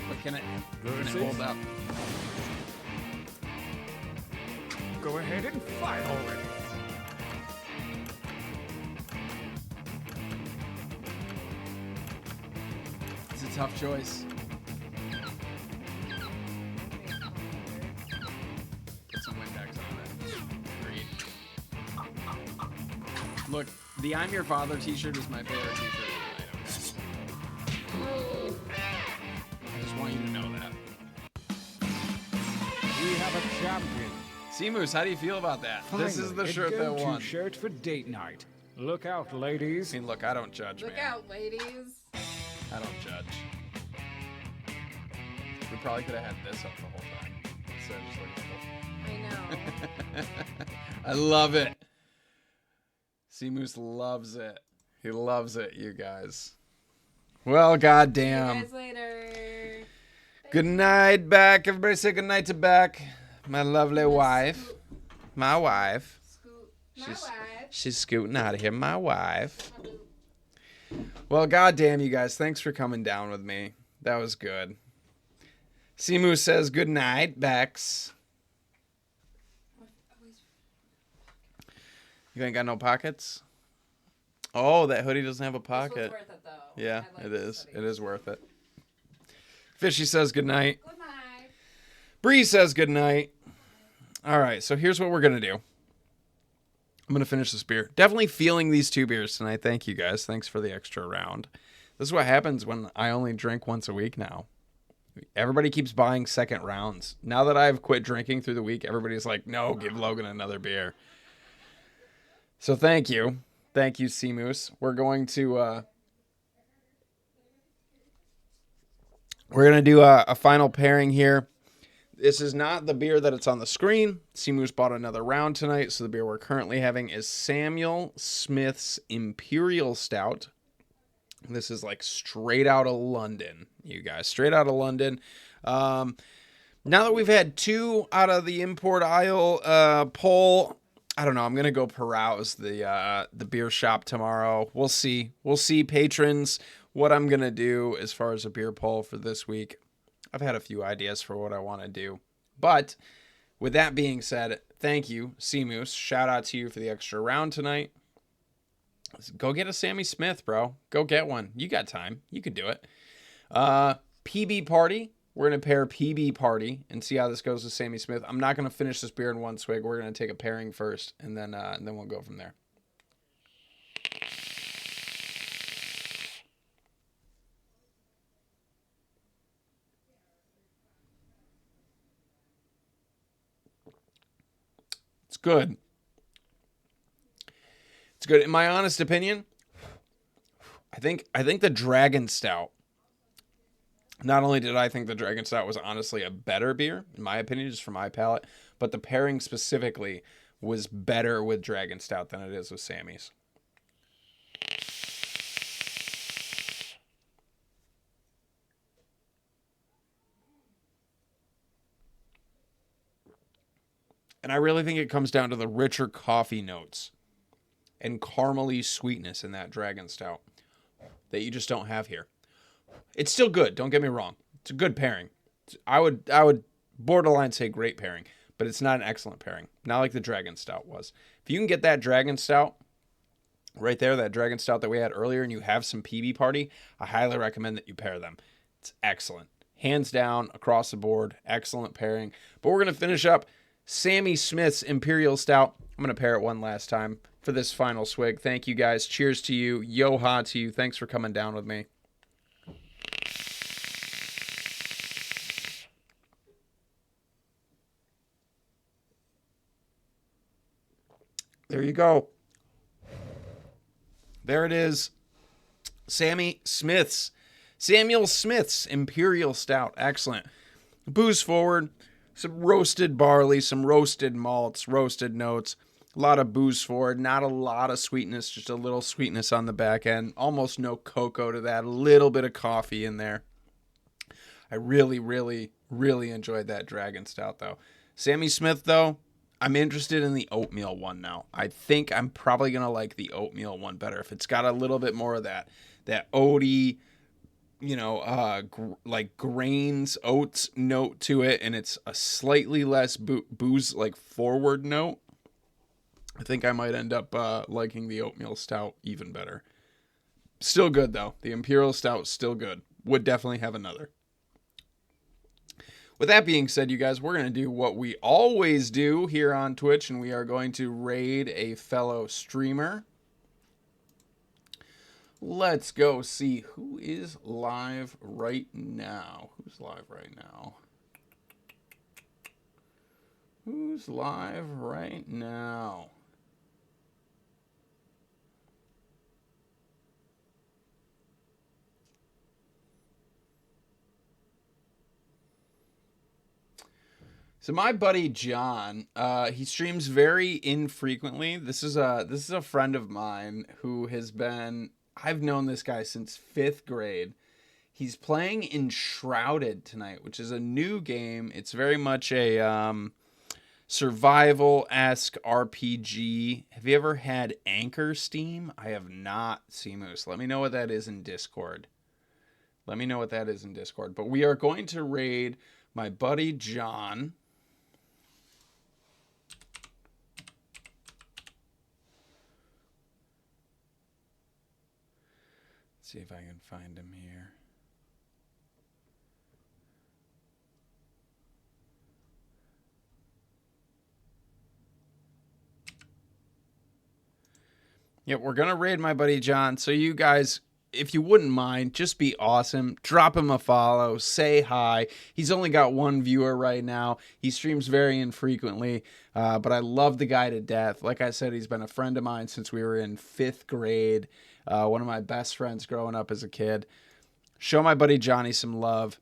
But can it hold up? Go ahead and fight already. It's a tough choice. Put some Windex on it. Agreed. Look, the I'm Your Father t-shirt is my favorite t-shirt tonight, okay? I just want you to know that. We have a champion. Seamus, how do you feel about that? This is the shirt that won. Shirt for date night. Look out, ladies. I mean, look, I don't judge, Look man. out, ladies. I don't judge. We probably could have had this up the whole time instead of just looking at I know. I love it. Seamus loves it. He loves it, you guys. Well, goddamn. See you guys later. Good night, back. Everybody say good night to Beck, my lovely wife. My wife. She's scooting out of here. My wife. Well, goddamn, you guys. Thanks for coming down with me. That was good. Seamus says good night, Bex. You ain't got no pockets? Oh, that hoodie doesn't have a pocket. This one's worth it, though. Yeah, like it is. hoodie. It is worth it. Fishy says good night. Good night. Bree says good night. All right, so here's what we're going to do. I'm going to finish this beer. Definitely feeling these two beers tonight. Thank you, guys. Thanks for the extra round. This is what happens when I only drink once a week now. Everybody keeps buying second rounds. Now that I've quit drinking through the week, everybody's like, no, give Logan another beer. So thank you. Thank you, Seamus. We're going to do a final pairing here. This is not the beer that it's on the screen. Seamus bought another round tonight, so the beer we're currently having is Samuel Smiths Imperial Stout. This is like straight out of London, you guys. Straight out of London. Now that we've had two out of the import aisle poll, I don't know. I'm going to go peruse the beer shop tomorrow. We'll see. We'll see, patrons, what I'm going to do as far as a beer poll for this week. I've had a few ideas for what I want to do. But with that being said, thank you, Seamus. Shout out to you for the extra round tonight. Go get a Sammy Smith, bro. Go get one. You got time. You can do it. PB Party. We're going to pair PB Party and see how this goes with Sammy Smith. I'm not going to finish this beer in one swig. We're going to take a pairing first, and then we'll go from there. It's good. It's good. In my honest opinion, I think the Dragon Stout Not only did I think the Dragon Stout was honestly a better beer, in my opinion, just for my palate, but the pairing specifically was better with Dragon Stout than it is with Sammy's. And I really think it comes down to the richer coffee notes and caramely sweetness in that Dragon Stout that you just don't have here. It's still good, don't get me wrong. It's a good pairing. I would borderline say great pairing, but it's not an excellent pairing. Not like the Dragon Stout was. If you can get that Dragon Stout right there, that Dragon Stout that we had earlier, and you have some PB Party, I highly recommend that you pair them. It's excellent. Hands down, across the board, excellent pairing. But we're going to finish up Samuel Smiths Imperial Stout. I'm going to pair it one last time for this final swig. Thank you, guys. Cheers to you. Yo-ha to you. Thanks for coming down with me. There you go. There it is. Samuel Smiths Imperial Stout. Excellent. Booze forward. Some roasted barley, some roasted malts, roasted notes. A lot of booze forward. Not a lot of sweetness. Just a little sweetness on the back end. Almost no cocoa to that. A little bit of coffee in there. I really, really, really enjoyed that Dragon Stout, though. Samuel Smith, though, I'm interested in the oatmeal one now. I think I'm probably going to like the oatmeal one better. If it's got a little bit more of that oaty, like grains, oats note to it, and it's a slightly less booze, like forward note, I think I might end up liking the oatmeal stout even better. Still good, though. The Imperial Stout, still good. Would definitely have another. With that being said, you guys, we're going to do what we always do here on Twitch, and we are going to raid a fellow streamer. Let's go see who is live right now. Who's live right now? Who's live right now? So my buddy John, he streams very infrequently. This is a friend of mine who has been, I've known this guy since 5th grade. He's playing Enshrouded tonight, which is a new game. It's very much a survival-esque RPG. Have you ever had Anchor Steam? I have not, Seamus. Let me know what that is in Discord. But we are going to raid my buddy John. See if I can find him here. Yep, we're going to raid my buddy John. So you guys, if you wouldn't mind, just be awesome. Drop him a follow. Say hi. He's only got one viewer right now. He streams very infrequently, but I love the guy to death. Like I said, he's been a friend of mine since we were in 5th grade. One of my best friends growing up as a kid. Show my buddy Johnny some love.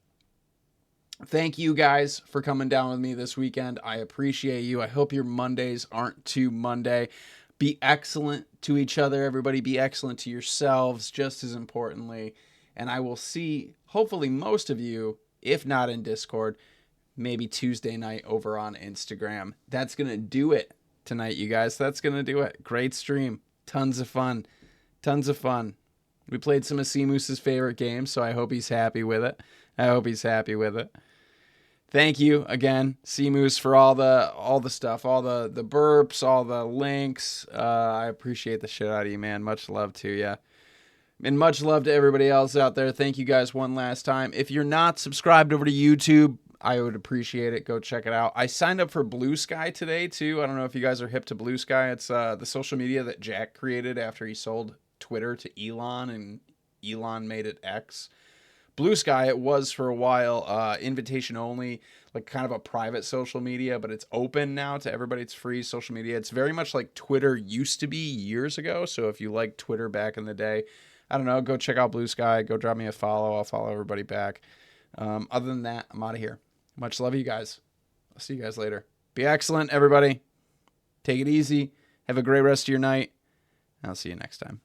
Thank you guys for coming down with me this weekend. I appreciate you. I hope your Mondays aren't too Monday. Be excellent to each other, everybody. Be excellent to yourselves, just as importantly. And I will see, hopefully, most of you, if not in Discord, maybe Tuesday night over on Instagram. That's going to do it tonight, you guys. That's going to do it. Great stream. Tons of fun. We played some of Seamus's favorite games, so I hope he's happy with it. Thank you again, Seamus, for all the stuff, all the burps, all the links. I appreciate the shit out of you, man. Much love to you. And much love to everybody else out there. Thank you guys one last time. If you're not subscribed over to YouTube, I would appreciate it. Go check it out. I signed up for Blue Sky today, too. I don't know if you guys are hip to Blue Sky. It's the social media that Jack created after he sold Twitter to Elon, and Elon made it X. Blue Sky, it was for a while, invitation only, like kind of a private social media, but it's open now to everybody. It's free social media. It's very much like Twitter used to be years ago. So if you liked Twitter back in the day, I don't know, go check out Blue Sky. Go drop me a follow. I'll follow everybody back. Other than that, I'm out of here. Much love, you guys. I'll see you guys later. Be excellent, everybody. Take it easy. Have a great rest of your night. I'll see you next time.